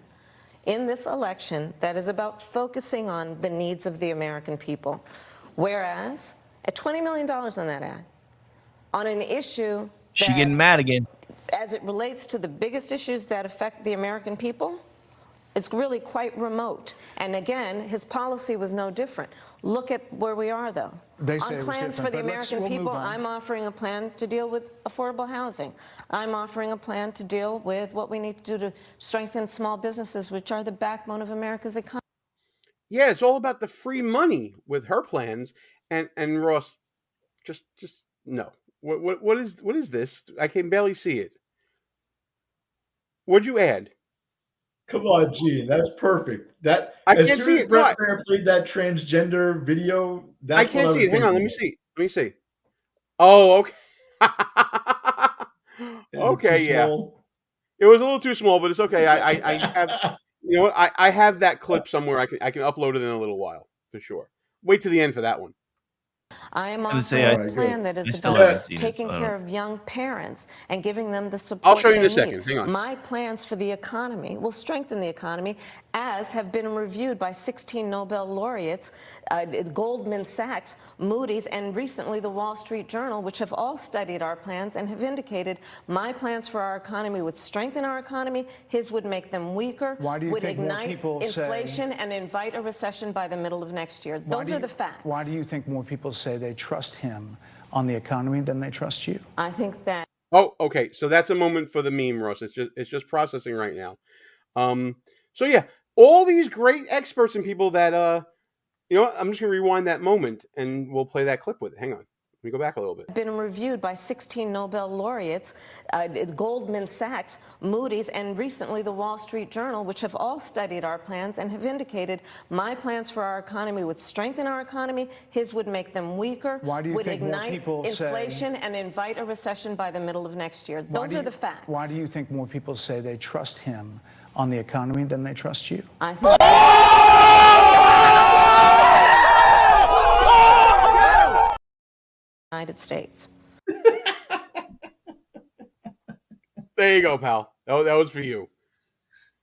in this election that is about focusing on the needs of the American people. Whereas, at $20 million on that ad, on an issue She that, getting mad again. as it relates to the biggest issues that affect the American people, it's really quite remote. And again, his policy was no different. Look at where we are, though. They say On it was plans for different, the but American we'll people, move on. I'm offering a plan to deal with affordable housing. I'm offering a plan to deal with what we need to do to strengthen small businesses, which are the backbone of America's economy. Yeah, it's all about the free money with her plans. And Ross, just no. What is this? I can barely see it. What'd you add? Come on, Gene, that's perfect. That I as can't soon see as it. Bret Baier played that transgender video, that's I can't what I see was it. Hang on, let thinking me of. see. Let me see. Oh, okay. Is it Okay, too yeah. small? It was a little too small, but it's okay. I have, you know what? I have that clip somewhere. I can upload it in a little while for sure. Wait to the end for that one. I am gonna say, offering I- a plan that I is still about haven't seen it, taking so I care don't- of young parents and giving them the support I'll show you in they a second. need. Hang on. My plans for the economy will strengthen the economy, as have been reviewed by 16 Nobel laureates, Goldman Sachs, Moody's, and recently the Wall Street Journal, which have all studied our plans and have indicated my plans for our economy would strengthen our economy, his would make them weaker, Why do you would think more ignite people say- inflation and invite a recession by the middle of next year. Those are the facts. Why do you think more people say they trust him on the economy than they trust you? I think that Oh, okay. So that's a moment for the meme, Ross. It's just processing right now. So yeah, all these great experts and people that you know what? I'm just gonna rewind that moment and we'll play that clip with it. Hang on. Let me go back a little bit. been reviewed by 16 Nobel laureates, Goldman Sachs, Moody's, and recently the Wall Street Journal, which have all studied our plans and have indicated my plans for our economy would strengthen our economy, his would make them weaker, Why do you would think more ignite people say- inflation and invite a recession by the middle of next year. Those are the facts. Why do you think more people say they trust him on the economy than they trust you? I think United States. There you go, pal. That was for you.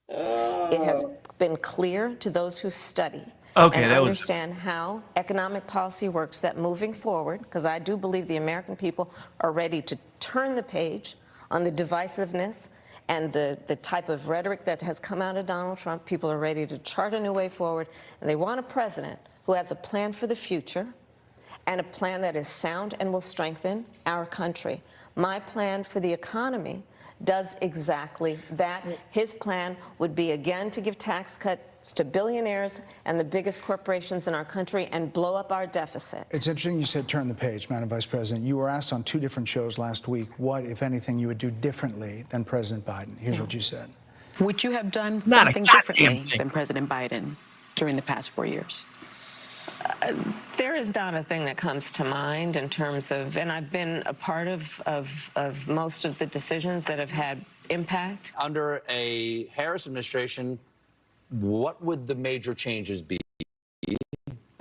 It has been clear to those who study Okay, and that was- understand how economic policy works that moving forward, because I do believe the American people are ready to turn the page on the divisiveness and the type of rhetoric that has come out of Donald Trump. People are ready to chart a new way forward, and they want a president who has a plan for the future and a plan that is sound and will strengthen our country. My plan for the economy does exactly that. His plan would be, again, to give tax cuts to billionaires and the biggest corporations in our country and blow up our deficit. It's interesting you said turn the page, Madam Vice President. You were asked on 2 different shows last week what, if anything, you would do differently than President Biden. Here's what you said. Would you have done Not a something goddamn differently thing. than President Biden during the past 4 years? There is not a thing that comes to mind in terms of, and I've been a part of most of the decisions that have had impact. Under a Harris administration, what would the major changes be,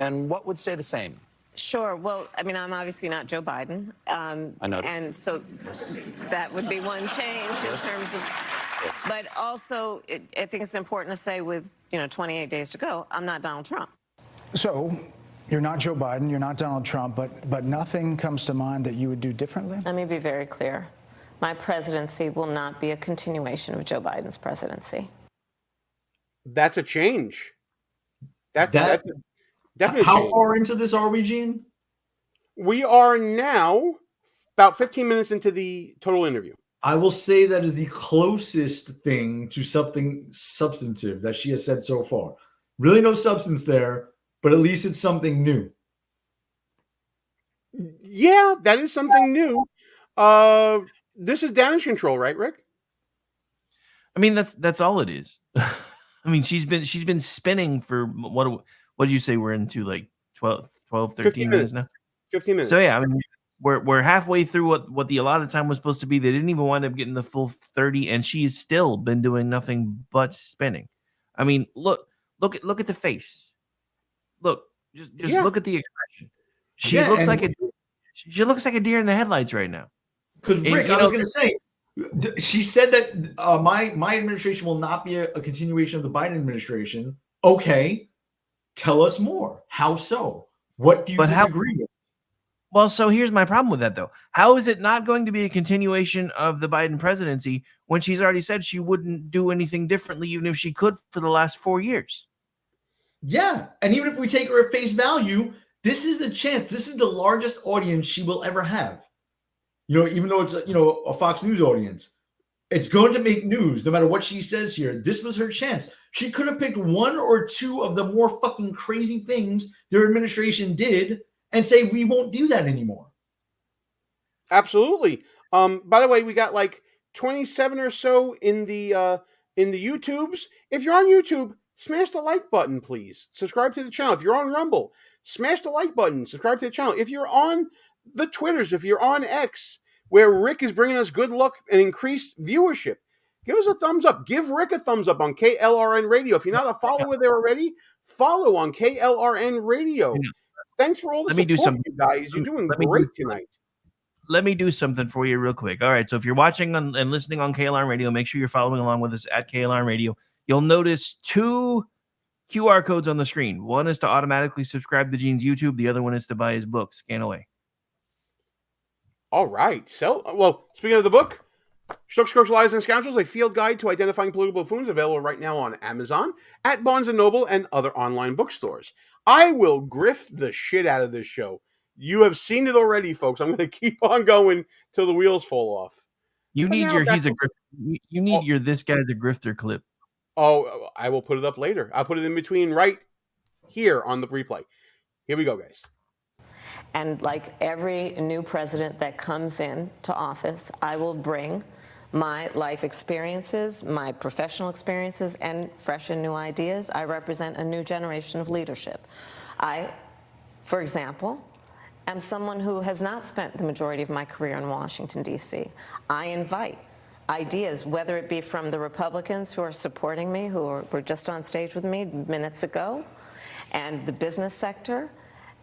and what would stay the same? Sure. Well, I mean, I'm obviously not Joe Biden. I noticed. And so that would be one change in terms of, but also I think it's important to say with, 28 days to go, I'm not Donald Trump. So you're not Joe Biden, you're not Donald Trump, but nothing comes to mind that you would do differently? Let me be very clear. My presidency will not be a continuation of Joe Biden's presidency. That's a change. That's That- a definite How change. far into this are we, Gene? We are now about 15 minutes into the total interview. I will say that is the closest thing to something substantive that she has said so far. Really no substance there, but at least it's something new. Yeah, that is something new. This is damage control, right, Rick? I mean, that's all it is. I mean, she's been spinning for what did you say we're into, like 12, 13 15 minutes now? 15 minutes. So yeah, I mean, we're halfway through what the allotted time was supposed to be. They didn't even wind up getting the full 30, and she has still been doing nothing but spinning. I mean, look at the face. Look, just look at the expression. She looks like a deer in the headlights right now. Because Rick, I was going to say, she said that my administration will not be a continuation of the Biden administration. Okay, tell us more. How so? What do you disagree with? Well, so here's my problem with that, though. How is it not going to be a continuation of the Biden presidency when she's already said she wouldn't do anything differently, even if she could, for the last 4 years? Yeah, and even if we take her at face value, this is a chance. This is the largest audience she will ever have. Even though it's a Fox News audience, it's going to make news no matter what she says here. This was her chance. She could have picked one or two of the more fucking crazy things their administration did and say, we won't do that anymore. Absolutely. By the way, we got like 27 or so in the YouTubes. If you're on YouTube, smash the like button, please. Subscribe to the channel. If you're on Rumble, smash the like button. Subscribe to the channel. If you're on the Twitters, if you're on X, where Rick is bringing us good luck and increased viewership, give us a thumbs up. Give Rick a thumbs up on KLRN Radio. If you're not a follower there already, follow on KLRN Radio. Thanks for all the support, you guys. You're doing great tonight. Let me do something for you real quick. All right, so if you're watching and listening on KLRN Radio, make sure you're following along with us at KLRN Radio. You'll notice 2 QR codes on the screen. One is to automatically subscribe to Gene's YouTube. The other one is to buy his book. Scan away. All right. So, well, speaking of the book, Schooks, Crooks, Lies, and Scoundrels, a field guide to identifying political buffoons, available right now on Amazon, at Barnes & Noble, and other online bookstores. I will grift the shit out of this show. You have seen it already, folks. I'm going to keep on going till the wheels fall off. You need your this guy's a grifter clip. Oh, I will put it up later. I'll put it in between right here on the replay. Here we go, guys. And like every new president that comes into office, I will bring my life experiences, my professional experiences, and fresh and new ideas. I represent a new generation of leadership. I, for example, am someone who has not spent the majority of my career in Washington, D.C. I invite ideas, whether it be from the Republicans who are supporting me, who were just on stage with me minutes ago, and the business sector,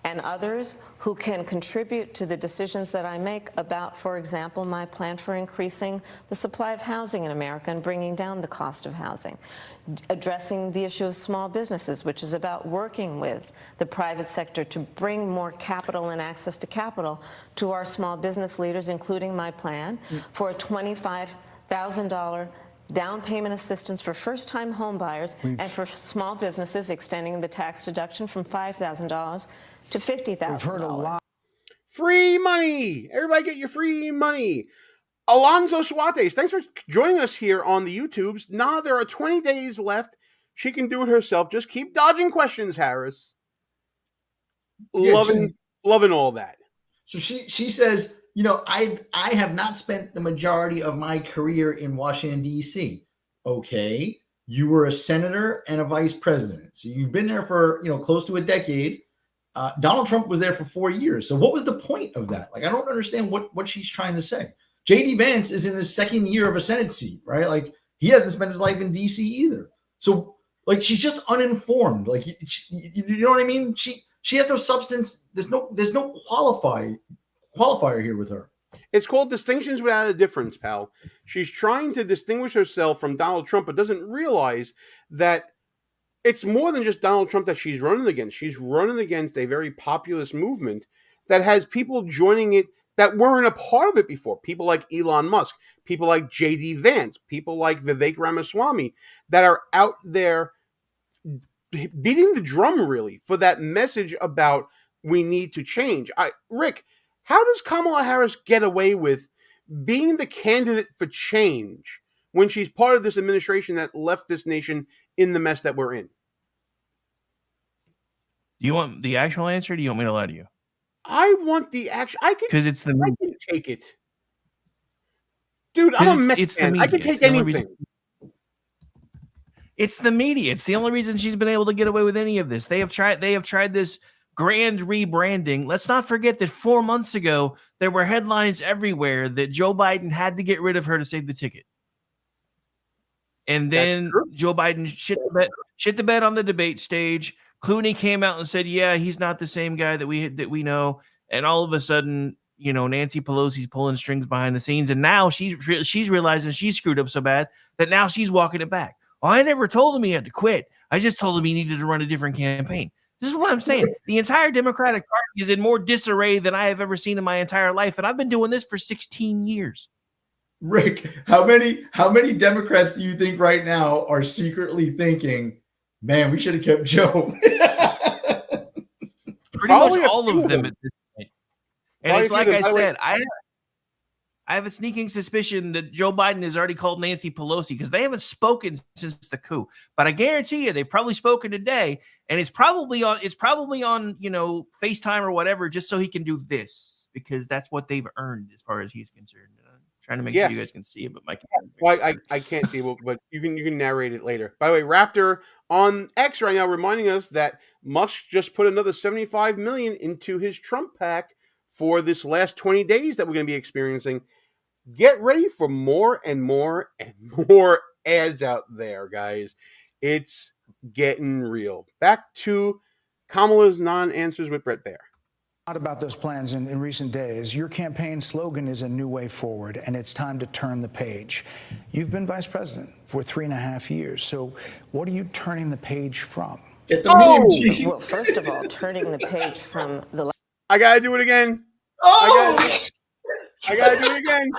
and others who can contribute to the decisions that I make about, for example, my plan for increasing the supply of housing in America and bringing down the cost of housing, addressing the issue of small businesses, which is about working with the private sector to bring more capital and access to capital to our small business leaders, including my plan for a $25,000 down payment assistance for first-time home buyers and for small businesses, extending the tax deduction from $5,000 to $50,000. We've heard a lot. Free money! Everybody get your free money. Alonzo Suates, thanks for joining us here on the YouTubes. Nah, there are 20 days left. She can do it herself. Just keep dodging questions, Harris. Loving all that. So she says, I have not spent the majority of my career in Washington, D.C. Okay, you were a senator and a vice president. So you've been there for, close to a decade. Donald Trump was there for 4 years. So what was the point of that? Like, I don't understand what she's trying to say. J.D. Vance is in his second year of a Senate seat, right? Like, he hasn't spent his life in D.C. either. So, like, she's just uninformed. Like, you know what I mean? She has no substance. There's no qualifier here with her. It's called distinctions without a difference, pal. She's trying to distinguish herself from Donald Trump, but doesn't realize that it's more than just Donald Trump that she's running against. She's running against a very populist movement that has people joining it that weren't a part of it before. People like Elon Musk, people like J.D. Vance, people like Vivek Ramaswamy that are out there beating the drum, really, for that message about we need to change. Rick, how does Kamala Harris get away with being the candidate for change when she's part of this administration that left this nation in the mess that we're in? Do you want the actual answer, or do you want me to lie to you? I want the actual. I can take it. Dude, I'm a Mets fan. I can take anything. It's the media. It's the only reason she's been able to get away with any of this. They have tried this grand rebranding. Let's not forget that 4 months ago, there were headlines everywhere that Joe Biden had to get rid of her to save the ticket. And then Joe Biden shit the bed on the debate stage. Clooney came out and said, yeah, he's not the same guy that we know. And all of a sudden, Nancy Pelosi's pulling strings behind the scenes. And now she's realizing she screwed up so bad that now she's walking it back. Well, I never told him he had to quit. I just told him he needed to run a different campaign. This is what I'm saying. The entire Democratic Party is in more disarray than I have ever seen in my entire life. And I've been doing this for 16 years. Rick, how many Democrats do you think right now are secretly thinking, man, we should have kept Joe? Pretty much all of them at this point. And it's like I said, I have a sneaking suspicion that Joe Biden has already called Nancy Pelosi because they haven't spoken since the coup. But I guarantee you, they've probably spoken today, and it's probably on FaceTime or whatever, just so he can do this because that's what they've earned as far as he's concerned. I'm trying to make sure you guys can see it, but I can't see it, but you can narrate it later. By the way, Raptor on X right now reminding us that Musk just put another $75 million into his Trump PAC for this last 20 days that we're going to be experiencing. Get ready for more and more and more ads out there, guys. It's getting real. Back to Kamala's non-answers with Bret Baier. About those plans in recent days. Your campaign slogan is a new way forward, and it's time to turn the page. You've been vice president for 3.5 years. So what are you turning the page from? Get the meme, G. Well, first of all, turning the page from the... I got to do it again. Oh! I got to do it again.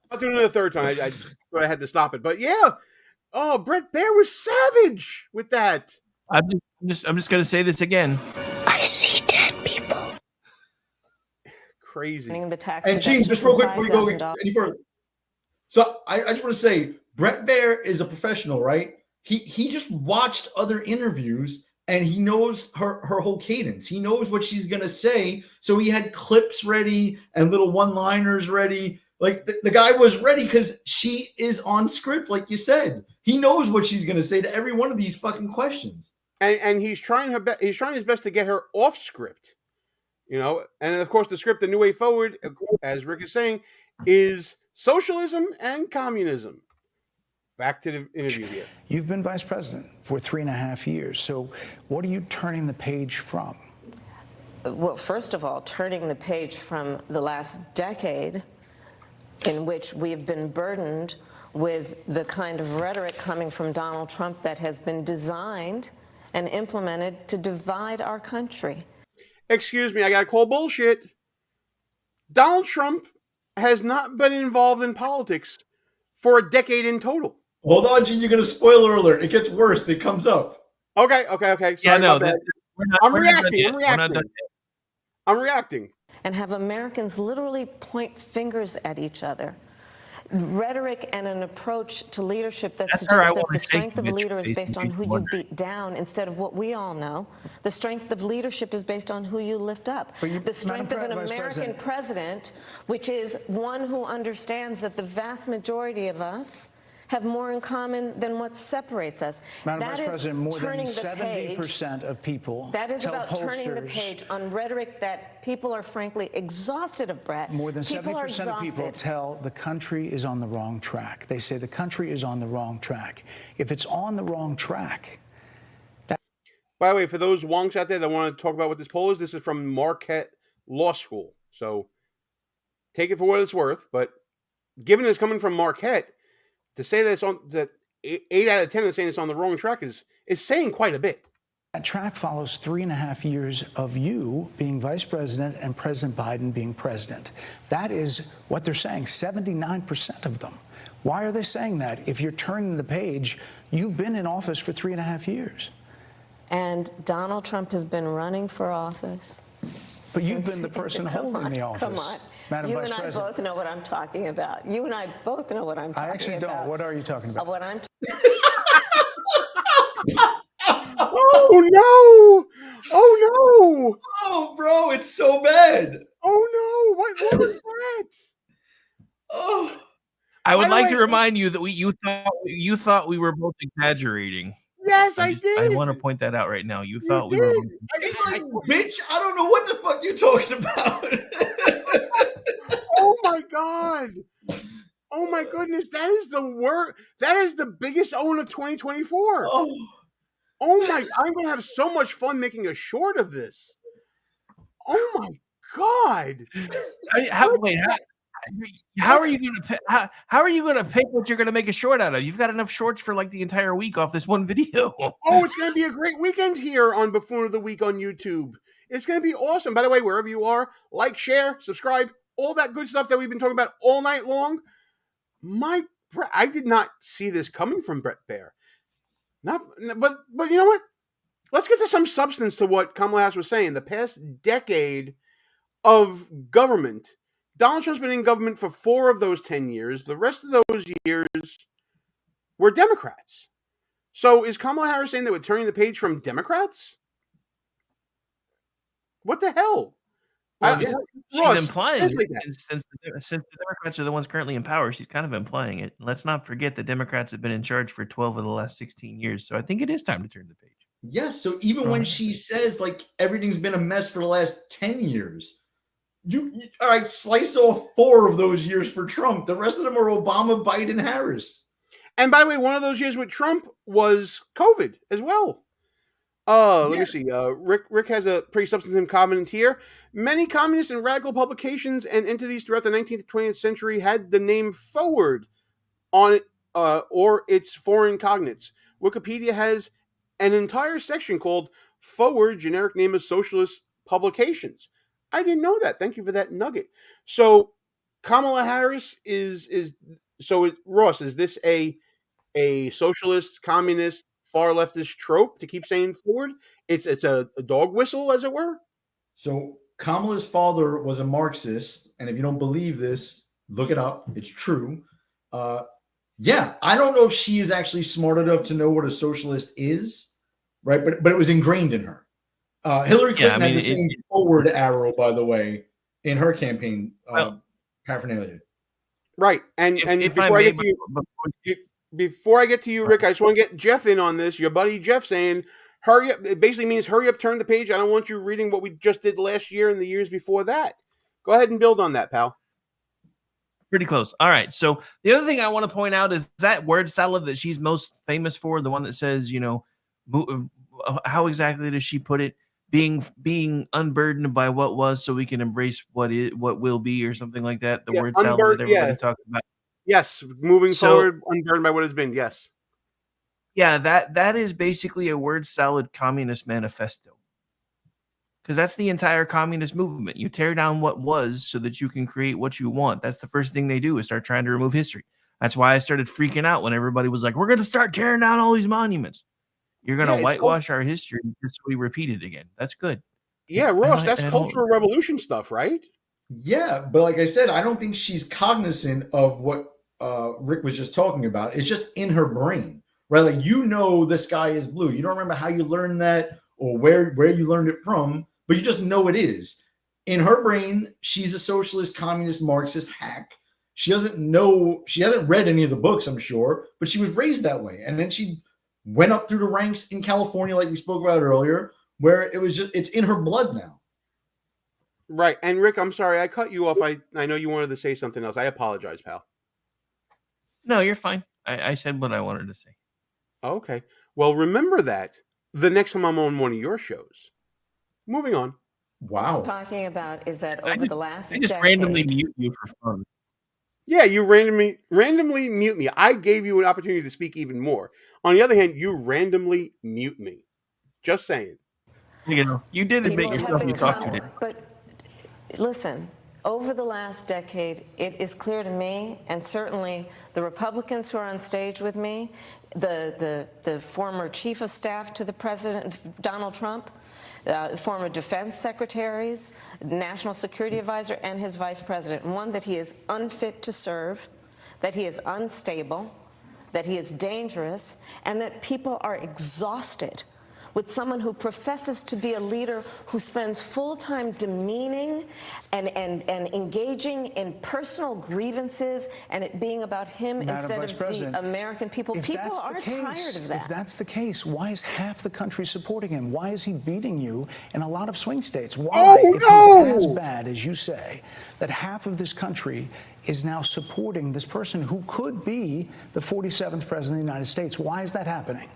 I'll do it a third time. I had to stop it. But yeah. Oh, Bret Baier was savage with that. I'm just going to say this again. I see dead people. Crazy. And Gene, just real quick before you go any further. So I just want to say, Bret Baier is a professional, right? He just watched other interviews and he knows her whole cadence. He knows what she's going to say. So he had clips ready and little one-liners ready. Like the guy was ready because she is on script, like you said. He knows what she's going to say to every one of these fucking questions. And he's trying he's trying his best to get her off script. And of course the script, the new way forward, as Rick is saying, is socialism and communism. Back to the interview here. You've been vice president for 3.5 years. So what are you turning the page from? Well, first of all, turning the page from the last decade in which we've been burdened with the kind of rhetoric coming from Donald Trump that has been designed and implemented to divide our country. Excuse me, I got to call bullshit. Donald Trump has not been involved in politics for a decade in total. Hold on, Gene, you're going to spoiler alert. It gets worse. It comes up. Okay. Sorry about that. I'm reacting. And have Americans literally point fingers at each other. Rhetoric and an approach to leadership that suggests that the strength of a leader is based on who you beat down instead of what we all know. The strength of leadership is based on who you lift up. The strength of an American president, which is one who understands that the vast majority of us have more in common than what separates us. Madam Vice President, more than 70% of people that is about turning the page on rhetoric that people are frankly exhausted of, Bret. More than 70% of people tell the country is on the wrong track. They say the country is on the wrong track. If it's on the wrong track... By the way, for those wonks out there that want to talk about what this poll is, this is from Marquette Law School. So take it for what it's worth. But given it's coming from Marquette, to say that it's on that 8 out of 10 is saying it's on the wrong track is saying quite a bit. That track follows 3.5 years of you being vice president and President Biden being president. That is what they're saying, 79% of them. Why are they saying that? If you're turning the page, you've been in office for 3.5 years. And Donald Trump has been running for office. But you've been the person holding the office. Come on. Madam you Vice and I President. both know what I'm talking about. You and I both know what I'm talking about. I actually don't. What are you talking about? What I'm Oh, no! Oh, no! Oh, bro, it's so bad. Oh, like to remind you that you thought we were both exaggerating. Yes, I I did. want to point that out right now. You You thought we were both. It's like, bitch, I don't know what the fuck you're talking about. Oh my God. Oh my goodness. That is the worst. That is the biggest own of 2024. Oh my, I'm going to have so much fun making a short of this. Oh my God. How are you going to how are you going to pick what you're going to make a short out of? You've got enough shorts for like the entire week off this one video. Oh, it's going to be a great weekend here on Buffoon of the Week on YouTube. It's going to be awesome. By the way, wherever you are, like, share, subscribe, all that good stuff that we've been talking about all night long. I did not see this coming from Bret Baier. But you know what? Let's get to some substance to what Kamala Harris was saying. The past decade of government, Donald Trump's been in government for 4 of those 10 years. The rest of those years were Democrats. So is Kamala Harris saying that we're turning the page from Democrats? What the hell? Well, Ross, she's implying translate that. since the Democrats are the ones currently in power, she's kind of implying it. Let's not forget the Democrats have been in charge for 12 of the last 16 years. So I think it is time to turn the page. Yes. So even when she says like everything's been a mess for the last 10 years, you all right, slice off 4 of those years for Trump. The rest of them are Obama, Biden, Harris. And by the way, one of those years with Trump was COVID as well. Let me see. Rick has a pretty substantive comment here. Many communist and radical publications and entities throughout the 19th and 20th century had the name forward on it or its foreign cognates. Wikipedia has an entire section called Forward, generic name of socialist publications. I didn't know that. Thank you for that nugget. So Kamala Harris Ross, is this a socialist, communist, far leftist trope to keep saying forward? It's a dog whistle, as it were. So Kamala's father was a Marxist, and if you don't believe this, look it up. It's true. Yeah, I don't know if she is actually smart enough to know what a socialist is, right? But it was ingrained in her. Hillary Clinton had the same forward arrow, by the way, in her campaign paraphernalia. Right, and before I get to you, Rick, I just want to get Jeff in on this. Your buddy Jeff saying, hurry up. It basically means hurry up, turn the page. I don't want you reading what we just did last year and the years before that. Go ahead and build on that, pal. Pretty close. All right. So the other thing I want to point out is that word salad that she's most famous for, the one that says, how exactly does she put it? Being unburdened by what was so we can embrace what will be, or something like that. The word salad that everybody talks about. Yes, moving forward, unburdened by what has been. Yes. Yeah, that is basically a word salad communist manifesto. Because that's the entire communist movement. You tear down what was so that you can create what you want. That's the first thing they do, is start trying to remove history. That's why I started freaking out when everybody was like, we're going to start tearing down all these monuments. You're going to whitewash our history just so we repeat it again. That's good. Yeah, Ross, that's cultural revolution stuff, right? Yeah, but like I said, I don't think she's cognizant of what Rick was just talking about. It's just in her brain, right? Like, the sky is blue. You don't remember how you learned that or where you learned it from, but you just know it is. In her brain, she's a socialist, communist, Marxist hack. She doesn't know, she hasn't read any of the books, I'm sure, but she was raised that way. And then she went up through the ranks in California, like we spoke about earlier, where it's in her blood now. Right. And Rick, I'm sorry, I cut you off. I know you wanted to say something else. I apologize, pal. No, you're fine. I said what I wanted to say. Okay. Well, remember that the next time I'm on one of your shows. Moving on. Wow. What I'm talking about is that over the last decade... I just randomly mute you for fun. Yeah, you randomly mute me. I gave you an opportunity to speak even more. On the other hand, you randomly mute me. Just saying. You did admit yourself you talked to it. But listen, over the last decade, it is clear to me, and certainly the Republicans who are on stage with me, the former chief of staff to the president, Donald Trump, former defense secretaries, national security advisor, and his vice president. One, that he is unfit to serve, that he is unstable, that he is dangerous, and that people are exhausted with someone who professes to be a leader who spends full time demeaning and engaging in personal grievances and it being about him instead of the American people. People are tired of that. If that's the case, why is half the country supporting him? Why is he beating you in a lot of swing states? Why, if he's as bad as you say, that half of this country is now supporting this person who could be the 47th president of the United States? Why is that happening?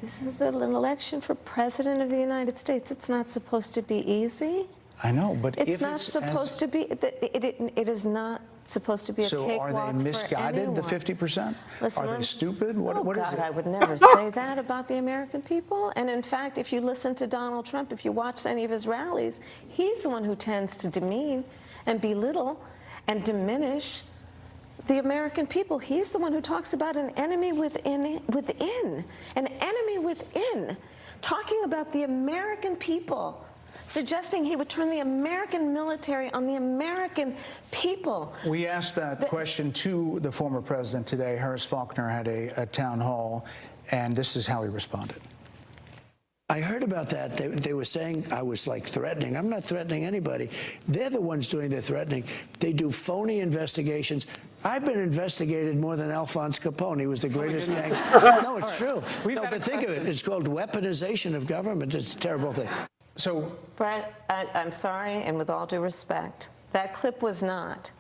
This is an election for president of the United States. It's not supposed to be easy. I know, but it's not supposed to be. It is not supposed to be a cakewalk for anyone. So are they misguided, the 50%? Listen, are they stupid? What is it? I would never say that about the American people. And in fact, if you listen to Donald Trump, if you watch any of his rallies, he's the one who tends to demean and belittle and diminish the American people. He's the one who talks about an enemy within, an enemy within, talking about the American people, suggesting he would turn the American military on the American people. We asked that question to the former president today. Harris Faulkner had a town hall, and this is how he responded. I heard about that. They were saying I was like threatening. I'm not threatening anybody. They're the ones doing the threatening. They do phony investigations. I've been investigated more than Alphonse Capone. He was the greatest gangster. No, it's true. No, but think of it. It's called weaponization of government. It's a terrible thing. So, Brett, I'm sorry, and with all due respect, that clip was not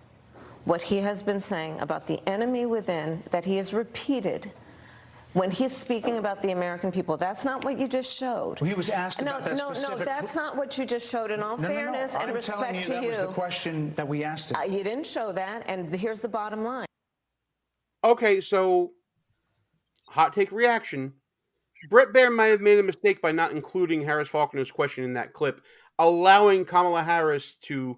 what he has been saying about the enemy within that he has repeated when he's speaking about the American people. That's not what you just showed. Well, he was asked about that specific... No, that's not what you just showed. In all fairness and respect to you, that was the question that we asked him. You didn't show that, and here's the bottom line. Okay, so hot take reaction. Bret Baier might have made a mistake by not including Harris Faulkner's question in that clip, allowing Kamala Harris to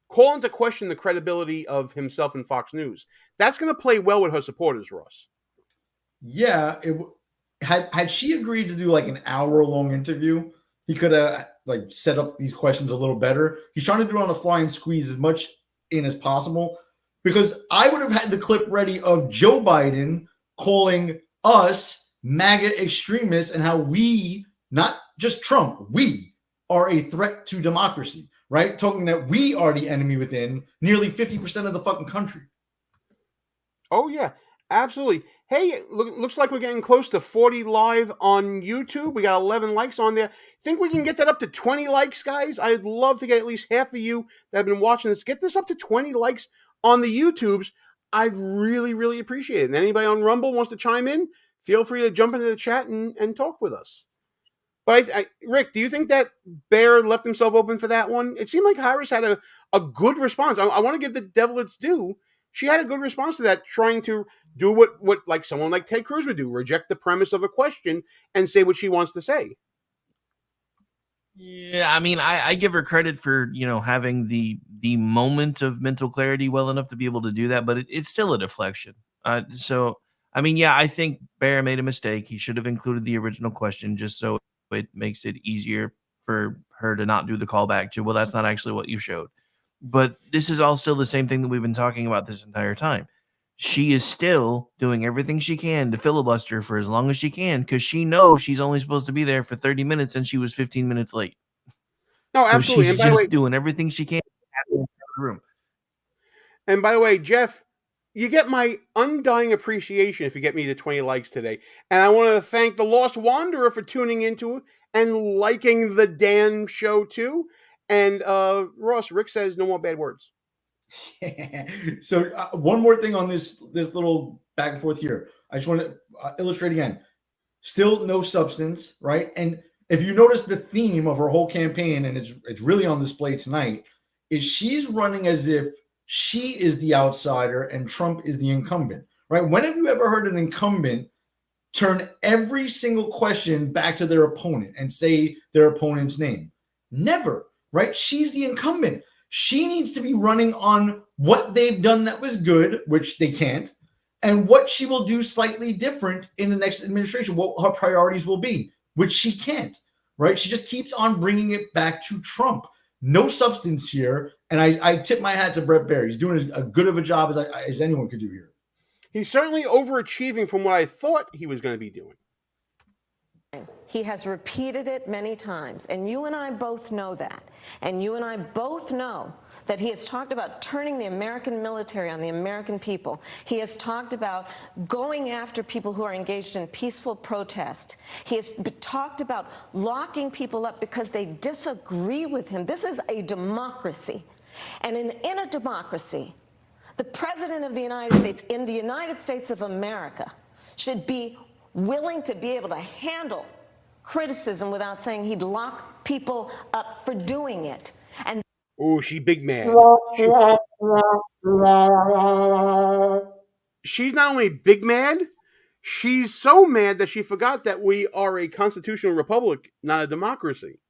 call into question the credibility of himself and Fox News. That's going to play well with her supporters, Ross. Yeah, had she agreed to do like an hour-long interview, he could have like set up these questions a little better. He's trying to do it on the fly and squeeze as much in as possible, because I would have had the clip ready of Joe Biden calling us MAGA extremists and how we, not just Trump, we are a threat to democracy, right? Talking that we are the enemy within nearly 50% of the fucking country. Oh, yeah, absolutely. Hey, looks like we're getting close to 40 live on YouTube. We got 11 likes on there. Think we can get that up to 20 likes, guys? I'd love to get at least half of you that have been watching this. Get this up to 20 likes on the YouTubes. I'd really, really appreciate it. And anybody on Rumble wants to chime in, feel free to jump into the chat and talk with us. But, Rick, do you think that Baier left himself open for that one? It seemed like Harris had a good response. I want to give the devil its due. She had a good response to that, trying to do what like someone like Ted Cruz would do, reject the premise of a question and say what she wants to say. Yeah, I mean, I give her credit for, having the moment of mental clarity well enough to be able to do that, but it's still a deflection. So, I mean, yeah, I think Baier made a mistake. He should have included the original question just so it makes it easier for her to not do the callback to, well, that's not actually what you showed. But this is all still the same thing that we've been talking about this entire time. She is still doing everything she can to filibuster for as long as she can, because she knows she's only supposed to be there for 30 minutes and she was 15 minutes late. No, absolutely. So she's and by the way, doing everything she can in the room. And by the way, Jeff, you get my undying appreciation if you get me to 20 likes today. And I want to thank the Lost Wanderer for tuning into and liking the Dan show too. And Ross, Rick says no more bad words. So one more thing on this little back and forth here. I just want to illustrate again. Still no substance, right? And if you notice the theme of her whole campaign, and it's really on display tonight, is she's running as if she is the outsider and Trump is the incumbent, right? When have you ever heard an incumbent turn every single question back to their opponent and say their opponent's name? Never. Right? She's the incumbent. She needs to be running on what they've done that was good, which they can't, and what she will do slightly different in the next administration, what her priorities will be, which she can't, right? She just keeps on bringing it back to Trump. No substance here, and I tip my hat to Bret Baier. He's doing as good of a job as anyone could do here. He's certainly overachieving from what I thought he was going to be doing. He has repeated it many times, and you and I both know that. And you and I both know that he has talked about turning the American military on the American people. He has talked about going after people who are engaged in peaceful protest. He has talked about locking people up because they disagree with him. This is a democracy. And in a democracy, the President of the United States, in the United States of America, should be willing to be able to handle criticism without saying he'd lock people up for doing it. And oh, she big mad. She's not only big mad, she's so mad that she forgot that we are a constitutional republic, not a democracy.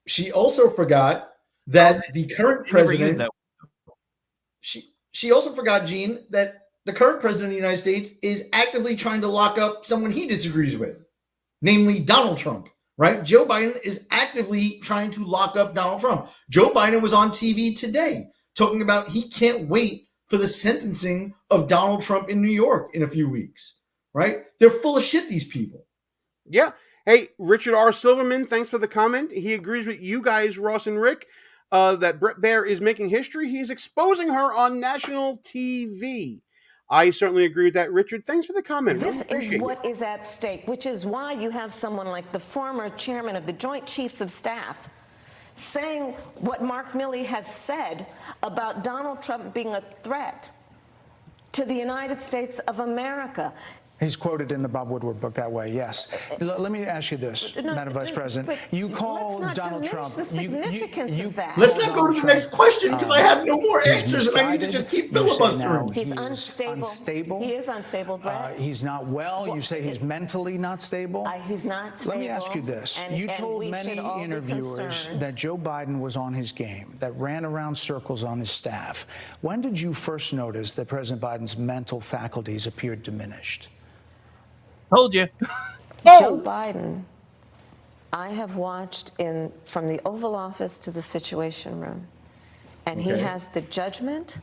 She also forgot that the current president. She also forgot, Gene, that the current president of the United States is actively trying to lock up someone he disagrees with, namely Donald Trump, right? Joe Biden is actively trying to lock up Donald Trump. Joe Biden was on TV today talking about he can't wait for the sentencing of Donald Trump in New York in a few weeks, right? They're full of shit, these people. Yeah. Hey, Richard R. Silverman, thanks for the comment. He agrees with you guys, Ross and Rick, that Bret Baier is making history. He is exposing her on national TV. I certainly agree with that, Richard. Thanks for the comment. This is what is at stake, which is why you have someone like the former chairman of the Joint Chiefs of Staff saying what Mark Milley has said about Donald Trump being a threat to the United States of America. He's quoted in the Bob Woodward book that way, yes. Let me ask you this, Madam Vice President. You call Donald Trump... the significance of that. Let's not go to the next question because I have no more answers and I need to just keep filibustering. He's unstable. He is unstable, Brett. He's not well. You say he's mentally not stable. He's not stable. Let me ask you this. You told many interviewers that Joe Biden was on his game, that ran around circles on his staff. When did you first notice that President Biden's mental faculties appeared diminished? Told you. Joe Biden, I have watched from the Oval Office to the Situation Room, and he has the judgment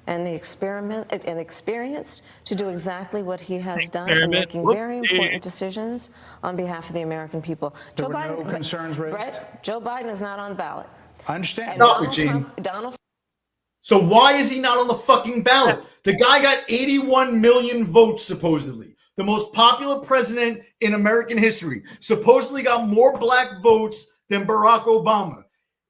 and the experience to do exactly what he has done in making very important decisions on behalf of the American people. There were no concerns raised? Brett, Joe Biden is not on the ballot. I understand. Stop it, Gene. So why is he not on the fucking ballot? The guy got 81 million votes, supposedly. The most popular president in American history, supposedly got more black votes than Barack Obama.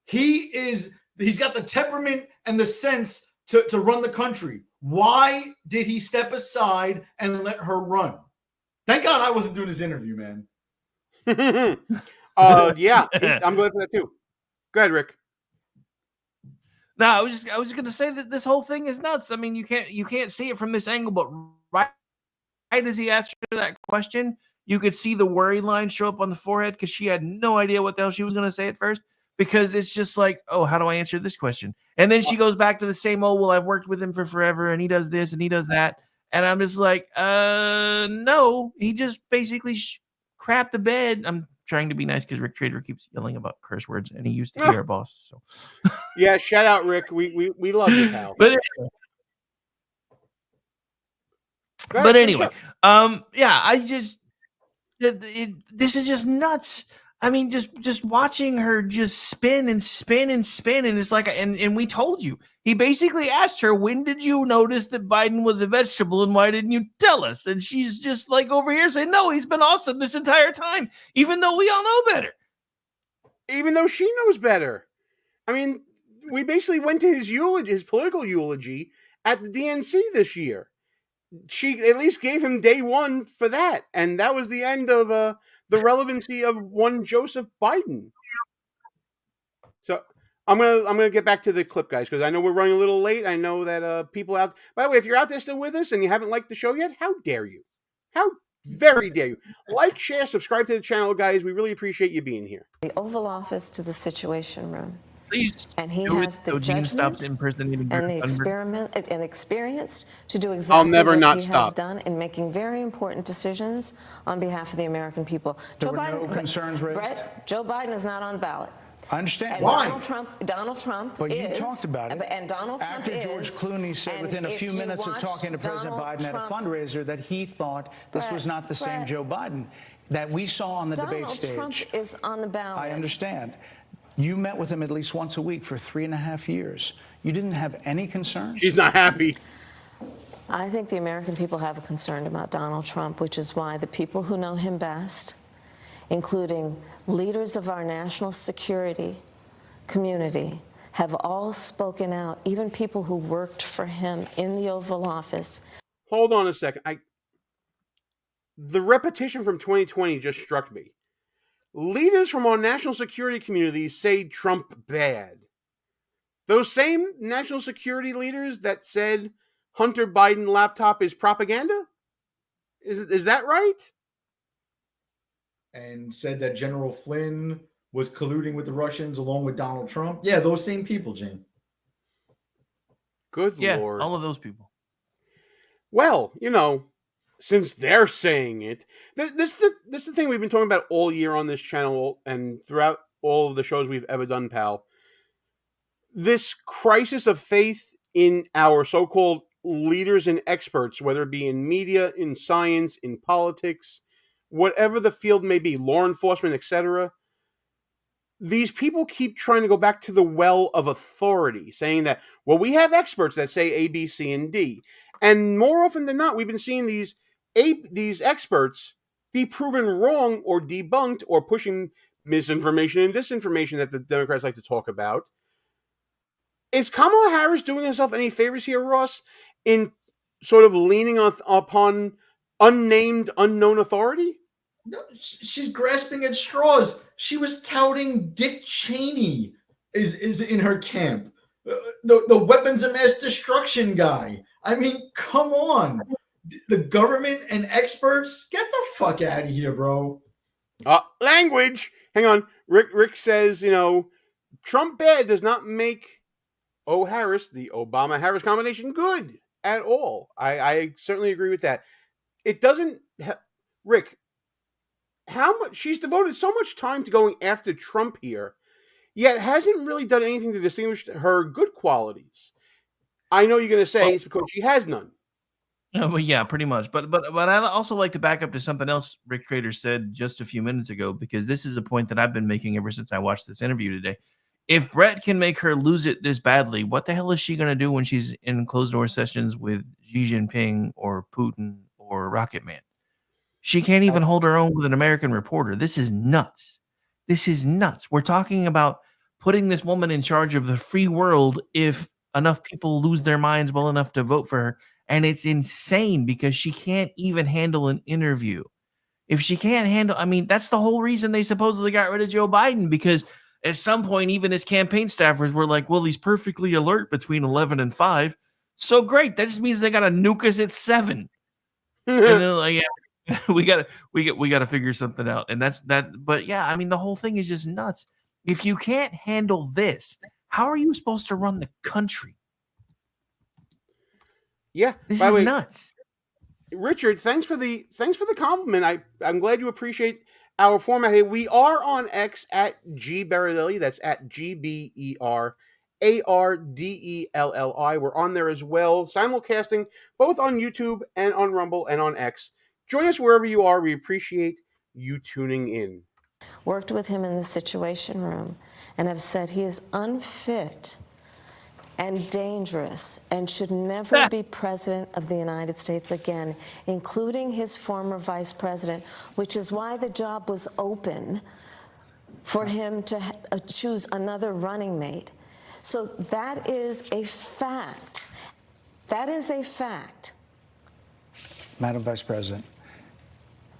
He's got the temperament and the sense to run the country. Why did he step aside and let her run? Thank God I wasn't doing this interview, man. Yeah, I'm glad for that too. Go ahead, Rick. No, I was just going to say that this whole thing is nuts. I mean, you can't see it from this angle, but right as he asked her that question, you could see the worry line show up on the forehead because she had no idea what the hell she was going to say at first, because it's just like, oh, how do I answer this question? And then she goes back to the same old, well, I've worked with him for forever and he does this and he does that. And I'm just like, no, he just basically crapped the bed. I'm trying to be nice because Rick Trader keeps yelling about curse words and he used to be our boss. So yeah, shout out, Rick. We love you, pal. But anyway, yeah, this is just nuts. I mean, just watching her just spin and spin and spin, and it's like, and we told you. He basically asked her, when did you notice that Biden was a vegetable, and why didn't you tell us? And she's just like over here saying, no, he's been awesome this entire time, even though we all know better. Even though she knows better. I mean, we basically went to his eulogy, his political eulogy at the DNC this year. She at least gave him day one for that, and that was the end of the relevancy of one Joseph Biden. So I'm gonna get back to the clip, guys, because I know we're running a little late. I know that people out. By the way, if you're out there still with us and you haven't liked the show yet, how dare you? How very dare you? Like, share, subscribe to the channel, guys. We really appreciate you being here. The Oval Office to the Situation Room. Please, and he has the judgment and the experience to do exactly what he has done in making very important decisions on behalf of the American people. There were no concerns raised? Brett, Joe Biden is not on the ballot. I understand. And why? Donald Trump but is. You talked about it. And Donald Trump after George Clooney said within a few minutes of talking to President Biden at a fundraiser that he thought this was not the same Joe Biden. that we saw on the debate Donald stage. Trump is on the ballot. I understand. You met with him at least once a week for 3.5 years. You didn't have any concerns? She's not happy. I think the American people have a concern about Donald Trump, which is why the people who know him best, including leaders of our national security community, have all spoken out, even people who worked for him in the Oval Office. Hold on a second. The repetition from 2020 just struck me. Leaders from our national security community say Trump bad. Those same national security leaders that said Hunter Biden laptop is propaganda? Is that right? And said that General Flynn was colluding with the Russians along with Donald Trump. Yeah, those same people, Jane. Good Lord. All of those people. Well, since they're saying it, this is the thing we've been talking about all year on this channel and throughout all of the shows we've ever done, pal. This crisis of faith in our so-called leaders and experts, whether it be in media, in science, in politics, whatever the field may be, law enforcement, etc. These people keep trying to go back to the well of authority, saying that, well, we have experts that say A, B, C, and D. And more often than not, we've been seeing these experts be proven wrong or debunked or pushing misinformation and disinformation that the Democrats like to talk about. Is Kamala Harris doing herself any favors here, Ross, in sort of leaning upon unnamed, unknown authority? No, she's grasping at straws. She was touting Dick Cheney is in her camp. The weapons of mass destruction guy. I mean, come on. The government and experts, get the fuck out of here, bro. Language. Hang on. Rick says, Trump bad does not make Harris, the Obama-Harris combination, good at all. I certainly agree with that. It doesn't... Rick, how much... She's devoted so much time to going after Trump here, yet hasn't really done anything to distinguish her good qualities. I know you're going to say it's because she has none. Well, yeah, pretty much. But I also like to back up to something else Rick Trader said just a few minutes ago, because this is a point that I've been making ever since I watched this interview today. If Bret can make her lose it this badly, what the hell is she going to do when she's in closed-door sessions with Xi Jinping or Putin or Rocket Man? She can't even hold her own with an American reporter. This is nuts. This is nuts. We're talking about putting this woman in charge of the free world if enough people lose their minds well enough to vote for her. And it's insane because she can't even handle an interview. If she can't handle, that's the whole reason they supposedly got rid of Joe Biden, because at some point, even his campaign staffers were like, well, he's perfectly alert between 11 and 5. So great. That just means they got to nuke us at 7. And they're like, yeah, we got to figure something out. And that's that. But yeah, the whole thing is just nuts. If you can't handle this, how are you supposed to run the country? Yeah, this is nuts. Richard, thanks for the compliment. I'm glad you appreciate our format here. We are on X at G Berardelli. That's at GBERARDELLI. We're on there as well, simulcasting both on YouTube and on Rumble and on X. Join us wherever you are. We appreciate you tuning in. Worked with him in the Situation Room and have said he is unfit and dangerous and should never be president of the United States again, including his former vice president, which is why the job was open for him to choose another running mate. So that is a fact. That is a fact. Madam Vice President,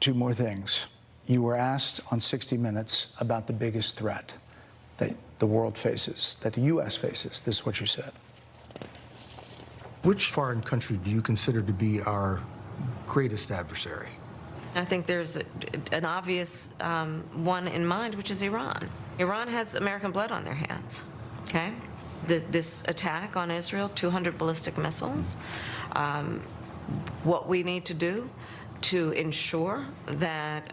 2 more things. You were asked on 60 Minutes about the biggest threat that the world faces, that the U.S. faces. This is what you said. Which foreign country do you consider to be our greatest adversary? I think there's an obvious one in mind, which is Iran. Iran has American blood on their hands, okay? This attack on Israel, 200 ballistic missiles. What we need to do to ensure that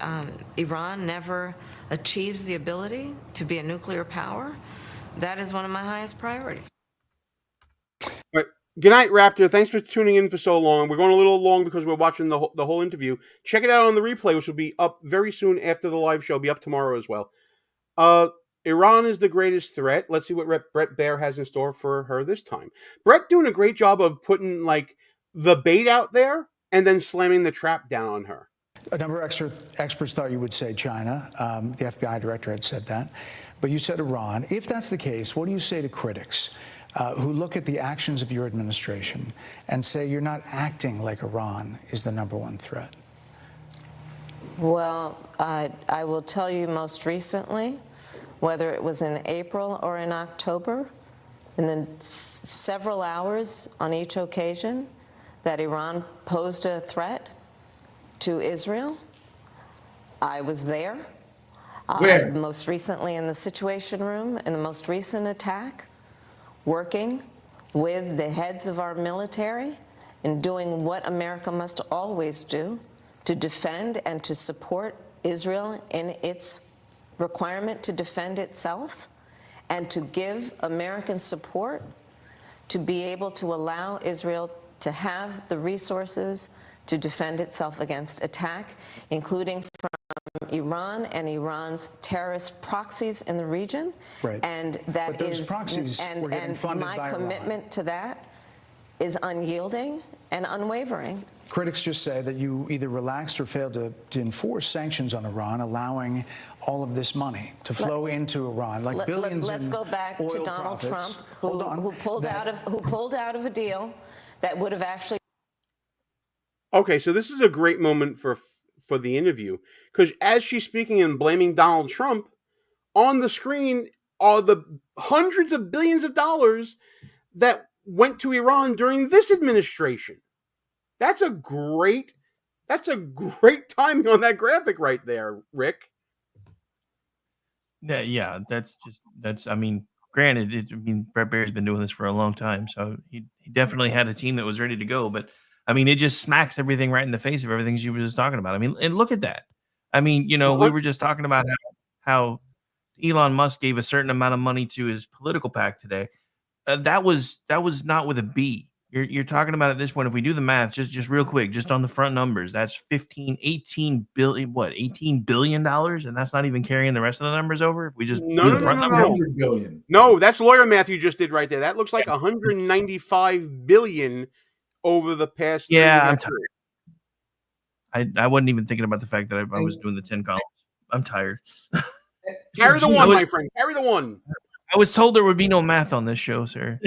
Iran never achieves the ability to be a nuclear power, that is one of my highest priorities. Good night, Raptor. Thanks for tuning in for so long. We're going a little long because we're watching the whole interview. Check it out on the replay, which will be up very soon after the live show. It'll be up tomorrow as well. Iran is the greatest threat. Let's see what Bret Baier has in store for her this time. Bret doing a great job of putting like the bait out there and then slamming the trap down on her. A number of experts thought you would say China. The FBI director had said that. But you said Iran. If that's the case, what do you say to critics who look at the actions of your administration and say you're not acting like Iran is the #1 threat? Well, I will tell you most recently, whether it was in April or in October, in the several hours on each occasion that Iran posed a threat to Israel, I was there. Where? Most recently in the Situation Room, in the most recent attack, working with the heads of our military and doing what America must always do to defend and to support Israel in its requirement to defend itself, and to give American support to be able to allow Israel to have the resources to defend itself against attack, including from Iran and Iran's terrorist proxies in the region. Right. And that is, and my commitment to that is unyielding and unwavering. Critics just say that you either relaxed or failed to enforce sanctions on Iran, allowing all of this money to flow into Iran, like billions. Let's go back to Donald Trump, who pulled out of a deal that would have actually. Okay, so this is a great moment for the interview, because as she's speaking and blaming Donald Trump, on the screen are the hundreds of billions of dollars that went to Iran during this administration. That's a great timing on that graphic right there, Rick. Yeah, I mean, granted, Bret Baier's been doing this for a long time, so he definitely had a team that was ready to go. But I mean, it just smacks everything right in the face of everything she was just talking about. I mean, and look at that. I mean, we were just talking about how Elon Musk gave a certain amount of money to his political PAC today. That was not with a B. You're talking about at this point, if we do the math, just real quick, just on the front numbers, that's $18 billion, and that's not even carrying the rest of the numbers over. If we just do the front numbers. $100 billion. No, that's lawyer math you just did right there. That looks like $195 billion over the past. Yeah, I'm tired. I wasn't even thinking about the fact that I was doing the 10 columns. I'm tired. Carry the one, my friend. Carry the one. I was told there would be no math on this show, sir.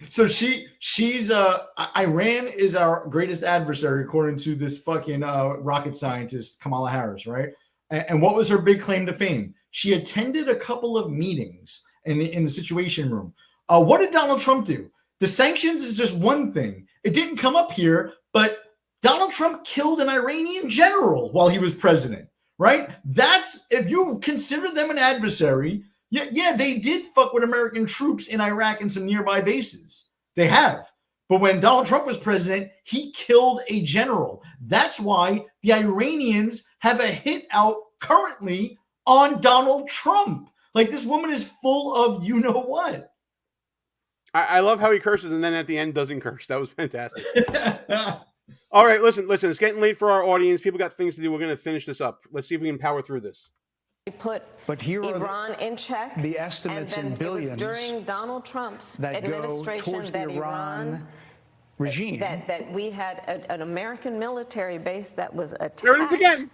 So she's Iran is our greatest adversary, according to this fucking rocket scientist Kamala Harris, right? And what was her big claim to fame? She attended a couple of meetings in the Situation Room. What did Donald Trump do? The sanctions is just one thing. It didn't come up here, but Donald Trump killed an Iranian general while he was president, right? That's, if you consider them an adversary. Yeah, they did fuck with American troops in Iraq and some nearby bases. They have. But when Donald Trump was president, he killed a general. That's why the Iranians have a hit out currently on Donald Trump. Like, this woman is full of you-know-what. I love how he curses and then at the end doesn't curse. That was fantastic. All right, listen. It's getting late for our audience. People got things to do. We're going to finish this up. Let's see if we can power through this. Put Iran in check. The estimates in billions. It was during Donald Trump's administration that Iran regime that we had an American military base that was attacked,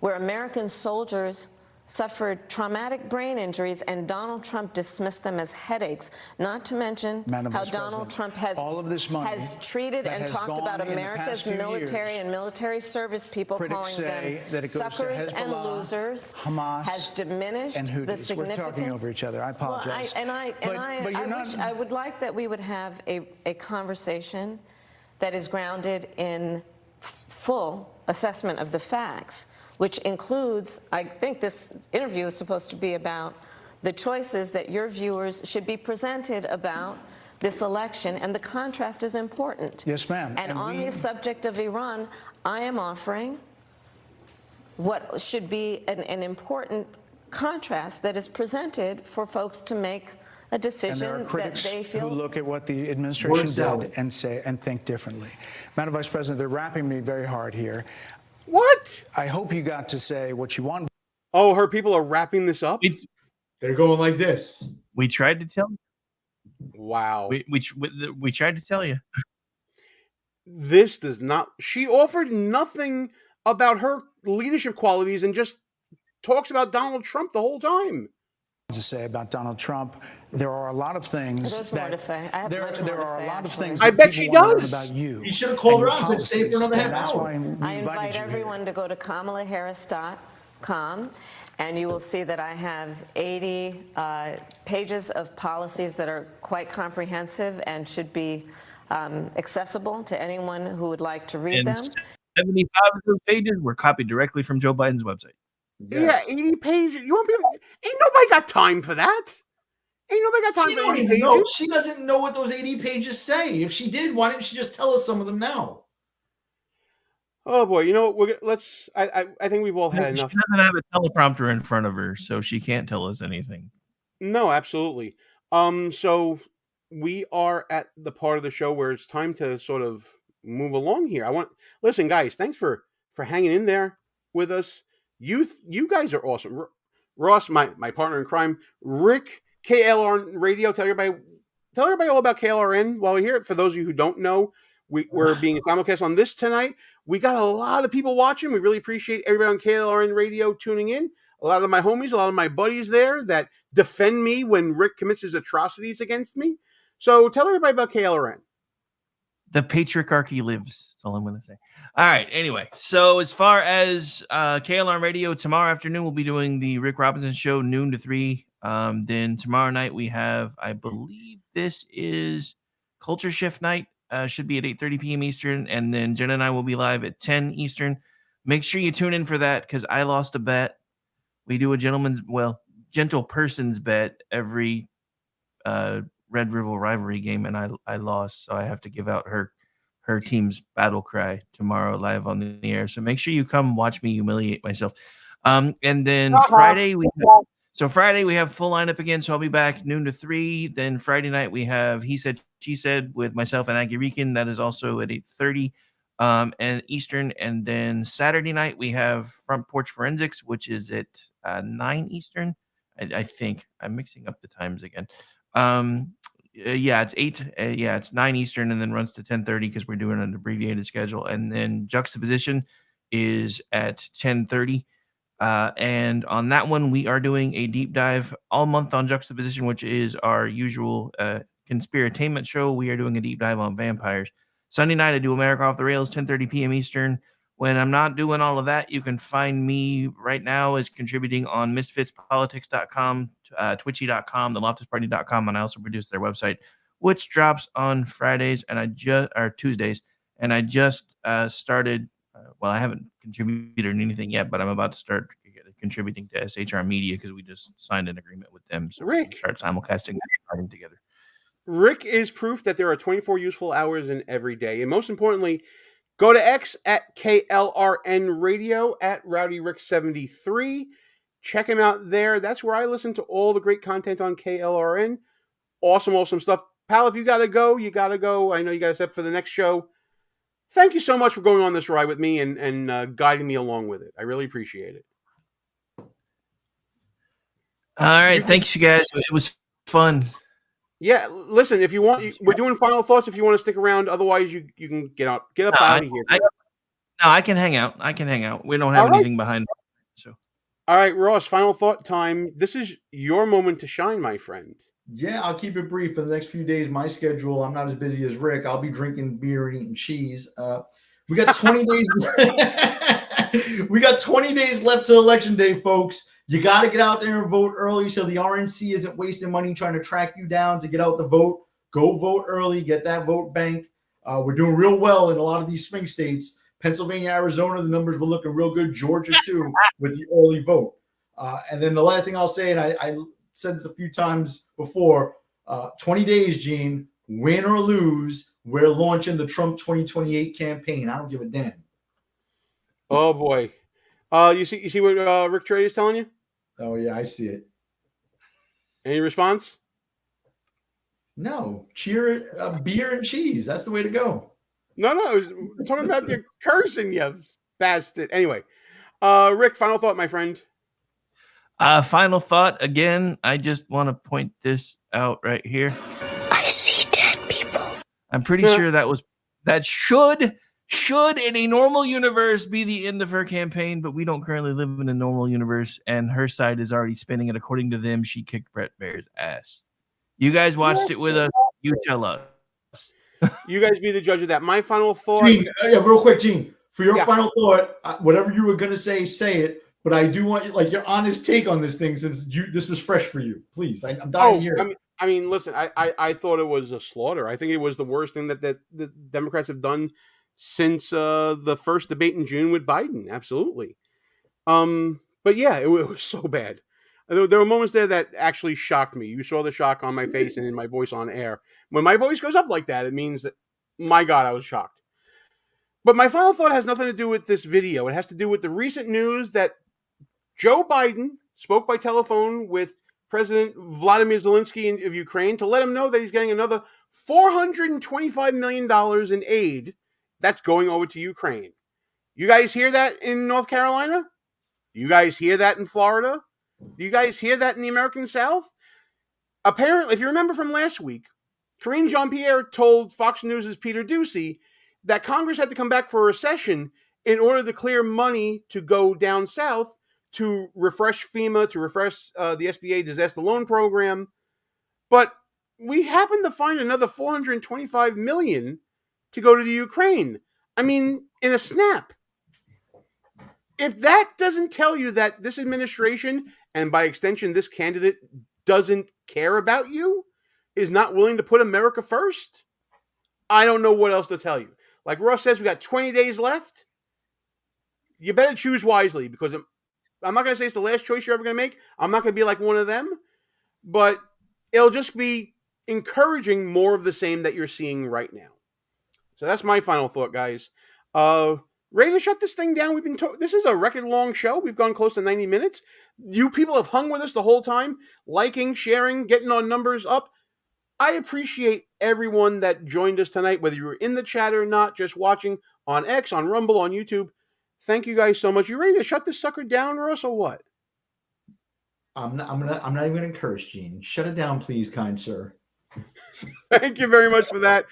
where American soldiers suffered traumatic brain injuries, and Donald Trump dismissed them as headaches, not to mention how Donald Trump has treated and talked about America's military and military service people, calling them suckers and losers, Hamas, has diminished the significance. We're talking over each other. I apologize. I would like that we would have a conversation that is grounded in full assessment of the facts, which includes, I think this interview is supposed to be about the choices that your viewers should be presented about this election, and the contrast is important. Yes, ma'am. And on the subject of Iran, I am offering what should be an important contrast that is presented for folks to make a And decision there are critics that they feel who look at what the administration salad. did and say and think differently. Madam Vice President, they're wrapping me very hard here. What? I hope you got to say what you wanted. Oh, her people are wrapping this up? They're going like this. We tried to tell you. Wow. We tried to tell you. This does not... She offered nothing about her leadership qualities and just talks about Donald Trump the whole time. To say about Donald Trump, there are a lot of things. There's more to say. I have much more there to are say, a lot of actually. things. I that bet people she want to learn does. about you. You should have called her and out and your said, "Stay for policies, another and half that's hour." why we I invited invite you here. everyone to go to kamalaharris.com, and you will see that I have 80 pages of policies that are quite comprehensive and should be accessible to anyone who would like to read And them. 75 of those pages were copied directly from Joe Biden's website. Yeah, 80 pages. You won't be... Ain't nobody got time for that. Ain't nobody got time She for don't 80 even pages. know. She doesn't know what those 80 pages say. If she did, why didn't she just tell us some of them now? Oh boy, you know what? Let's. I think we've all had She enough. doesn't have a teleprompter in front of her, so she can't tell us anything. No, absolutely. So we are at the part of the show where it's time to sort of move along here. Listen, guys. Thanks for hanging in there with us. You guys are awesome. Ross, my partner in crime, Rick, KLRN Radio. Tell everybody all about KLRN while we're here. For those of you who don't know, we're being a simulcast on this tonight. We got a lot of people watching. We really appreciate everybody on KLRN Radio tuning in. A lot of my homies, a lot of my buddies there that defend me when Rick commits his atrocities against me. So tell everybody about KLRN. The patriarchy lives. That's all I'm going to say. All right. Anyway, so as far as KLR Radio, tomorrow afternoon we'll be doing the Rick Robinson show, noon to 3. Then tomorrow night we have, I believe this is Culture Shift night. Should be at 8:30 p.m. Eastern. And then Jen and I will be live at 10 Eastern. Make sure you tune in for that because I lost a bet. We do a gentle person's bet every Red River rivalry game, and I lost, so I have to give out her team's battle cry tomorrow live on the air. So make sure you come watch me humiliate myself. And then Friday we have full lineup again, so I'll be back noon to 3. Then Friday night we have He Said She Said with myself and Aggie Rican. That is also at 8:30 and Eastern. And then Saturday night we have Front Porch Forensics, which is at 9 Eastern. I think I'm mixing up the times again. It's 8. It's 9 Eastern and then runs to 10:30 because we're doing an abbreviated schedule. And then Juxtaposition is at 10:30. And on that one, we are doing a deep dive all month on Juxtaposition, which is our usual conspiratainment show. We are doing a deep dive on vampires. Sunday night, I do America Off the Rails, 10:30 p.m. Eastern. When I'm not doing all of that, you can find me right now as contributing on misfitspolitics.com, twitchy.com, theloftusparty.com, and I also produce their website, which drops on Fridays or Tuesdays. And I just started. I haven't contributed anything yet, but I'm about to start contributing to SHR Media because we just signed an agreement with them. So we can start simulcasting and starting together. Rick is proof that there are 24 useful hours in every day. And most importantly, go to X at KLRN Radio at RowdyRick73. Check him out there. That's where I listen to all the great content on KLRN. Awesome stuff. Pal, if you got to go, you got to go. I know you got to step for the next show. Thank you so much for going on this ride with me and guiding me along with it. I really appreciate it. All right. Thanks, you guys. It was fun. Yeah, listen, if you want, we're doing final thoughts if you want to stick around. Otherwise, you can get up out of here. I can hang out. We don't have anything behind. So, all right, Ross, final thought time. This is your moment to shine, my friend. Yeah, I'll keep it brief for the next few days. My schedule, I'm not as busy as Rick. I'll be drinking beer and eating cheese. We got 20 days. We got 20 days left to Election Day, folks. You got to get out there and vote early so the RNC isn't wasting money trying to track you down to get out the vote. Go vote early. Get that vote banked. We're doing real well in a lot of these swing states. Pennsylvania, Arizona, the numbers were looking real good. Georgia, too, with the early vote. And then the last thing I'll say, and I said this a few times before, 20 days, Gene, win or lose, we're launching the Trump 2028 campaign. I don't give a damn. Oh, boy. You see what Rick Trey is telling you? Oh, yeah, I see it. Any response? No. Cheer, beer and cheese. That's the way to go. No, I was talking about the cursing, you bastard. Anyway, Rick, final thought, my friend. Final thought. Again, I just want to point this out right here. I see dead people. I'm pretty sure that should in a normal universe be the end of her campaign, but we don't currently live in a normal universe, and her side is already spinning it. According to them, she kicked Bret Baier's ass. You guys watched it with us. You tell us. You guys be the judge of that. My final thought. Gene, real quick, Gene, for your final thought, whatever you were going to say it. But I do want your honest take on this thing, since this was fresh for you. Please, I'm dying to hear it. I mean, listen, I thought it was a slaughter. I think it was the worst thing that the Democrats have done since the first debate in June with Biden. Absolutely. But yeah, it was so bad. There were moments there that actually shocked me. You saw the shock on my face and in my voice on air. When my voice goes up like that, it means that, my God, I was shocked. But my final thought has nothing to do with this video. It has to do with the recent news that Joe Biden spoke by telephone with President Vladimir Zelensky of Ukraine to let him know that he's getting another $425 million in aid that's going over to Ukraine. You guys hear that in North Carolina? You guys hear that in Florida? Do you guys hear that in the American South? Apparently, if you remember from last week, Karine Jean-Pierre told Fox News' Peter Doocy that Congress had to come back for a recession in order to clear money to go down south to refresh FEMA, to refresh the SBA disaster loan program. But we happened to find another $425 million to go to the Ukraine. I mean, in a snap. If that doesn't tell you that this administration, and by extension this candidate, doesn't care about you, is not willing to put America first, I don't know what else to tell you. Like Ross says, we got 20 days left. You better choose wisely, because I'm not going to say it's the last choice you're ever going to make. I'm not going to be like one of them. But it'll just be encouraging more of the same that you're seeing right now. So that's my final thought, guys. Ready to shut this thing down? This is a record-long show. We've gone close to 90 minutes. You people have hung with us the whole time, liking, sharing, getting our numbers up. I appreciate everyone that joined us tonight, whether you were in the chat or not, just watching on X, on Rumble, on YouTube. Thank you guys so much. You ready to shut this sucker down, Russ, or what? I'm not even going to curse, Gene. Shut it down, please, kind sir. Thank you very much for that.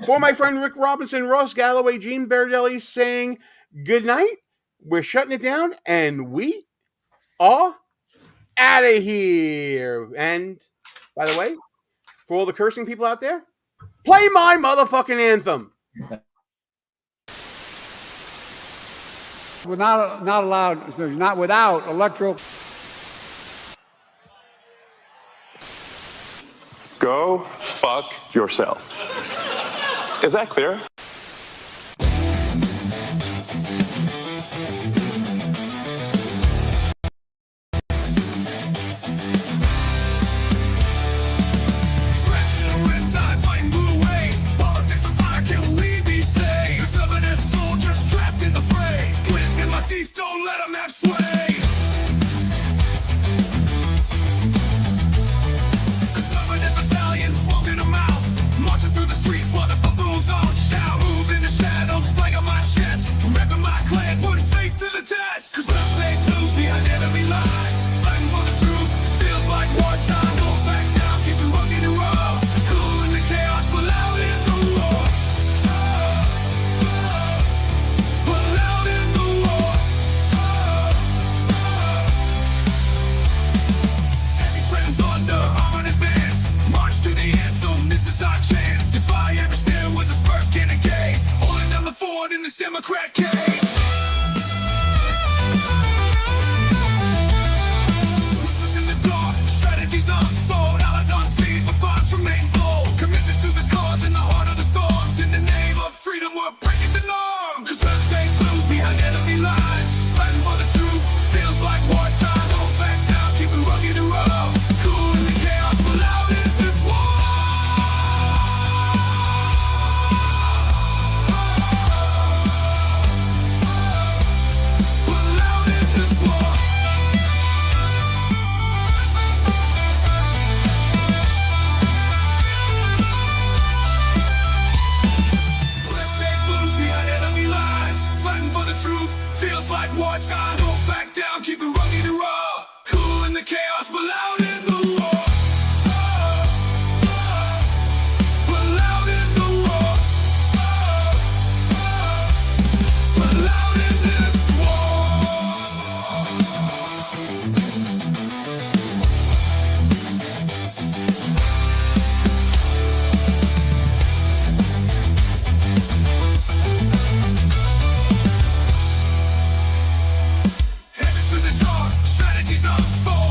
For my friend Rick Robinson, Ross Galloway, Gene Berardelli saying good night. We're shutting it down, and we are out of here. And by the way, for all the cursing people out there, play my motherfucking anthem. Not allowed, not without electoral. Go fuck yourself. Is that clear? Don't let them have sway. Conservative battalions walking them out, marching through the streets while the buffoons all shout. Move in the shadows, flag on my chest, repping my clan, putting faith to the test. Cause some fake news behind enemy lines, fighting for the truth, feels like wartime. Don't back down, keep it rugged and raw, cool in the chaos, but loud in the war. But loud in the war. If I ever stand with a smirk in a gaze, holding down the fort in this Democrat cage. Losers in the dark, strategies unfold, allies unseen, but bonds remain bold. Commitment to the cause in the heart of the storms. In the name of freedom, we're breaking the norm. Cause us stay blues behind enemy lines, fighting for the truth, feels like wartime. Don't back down, keep it rugged and raw, cool in the chaos, but loud in this war. unfold.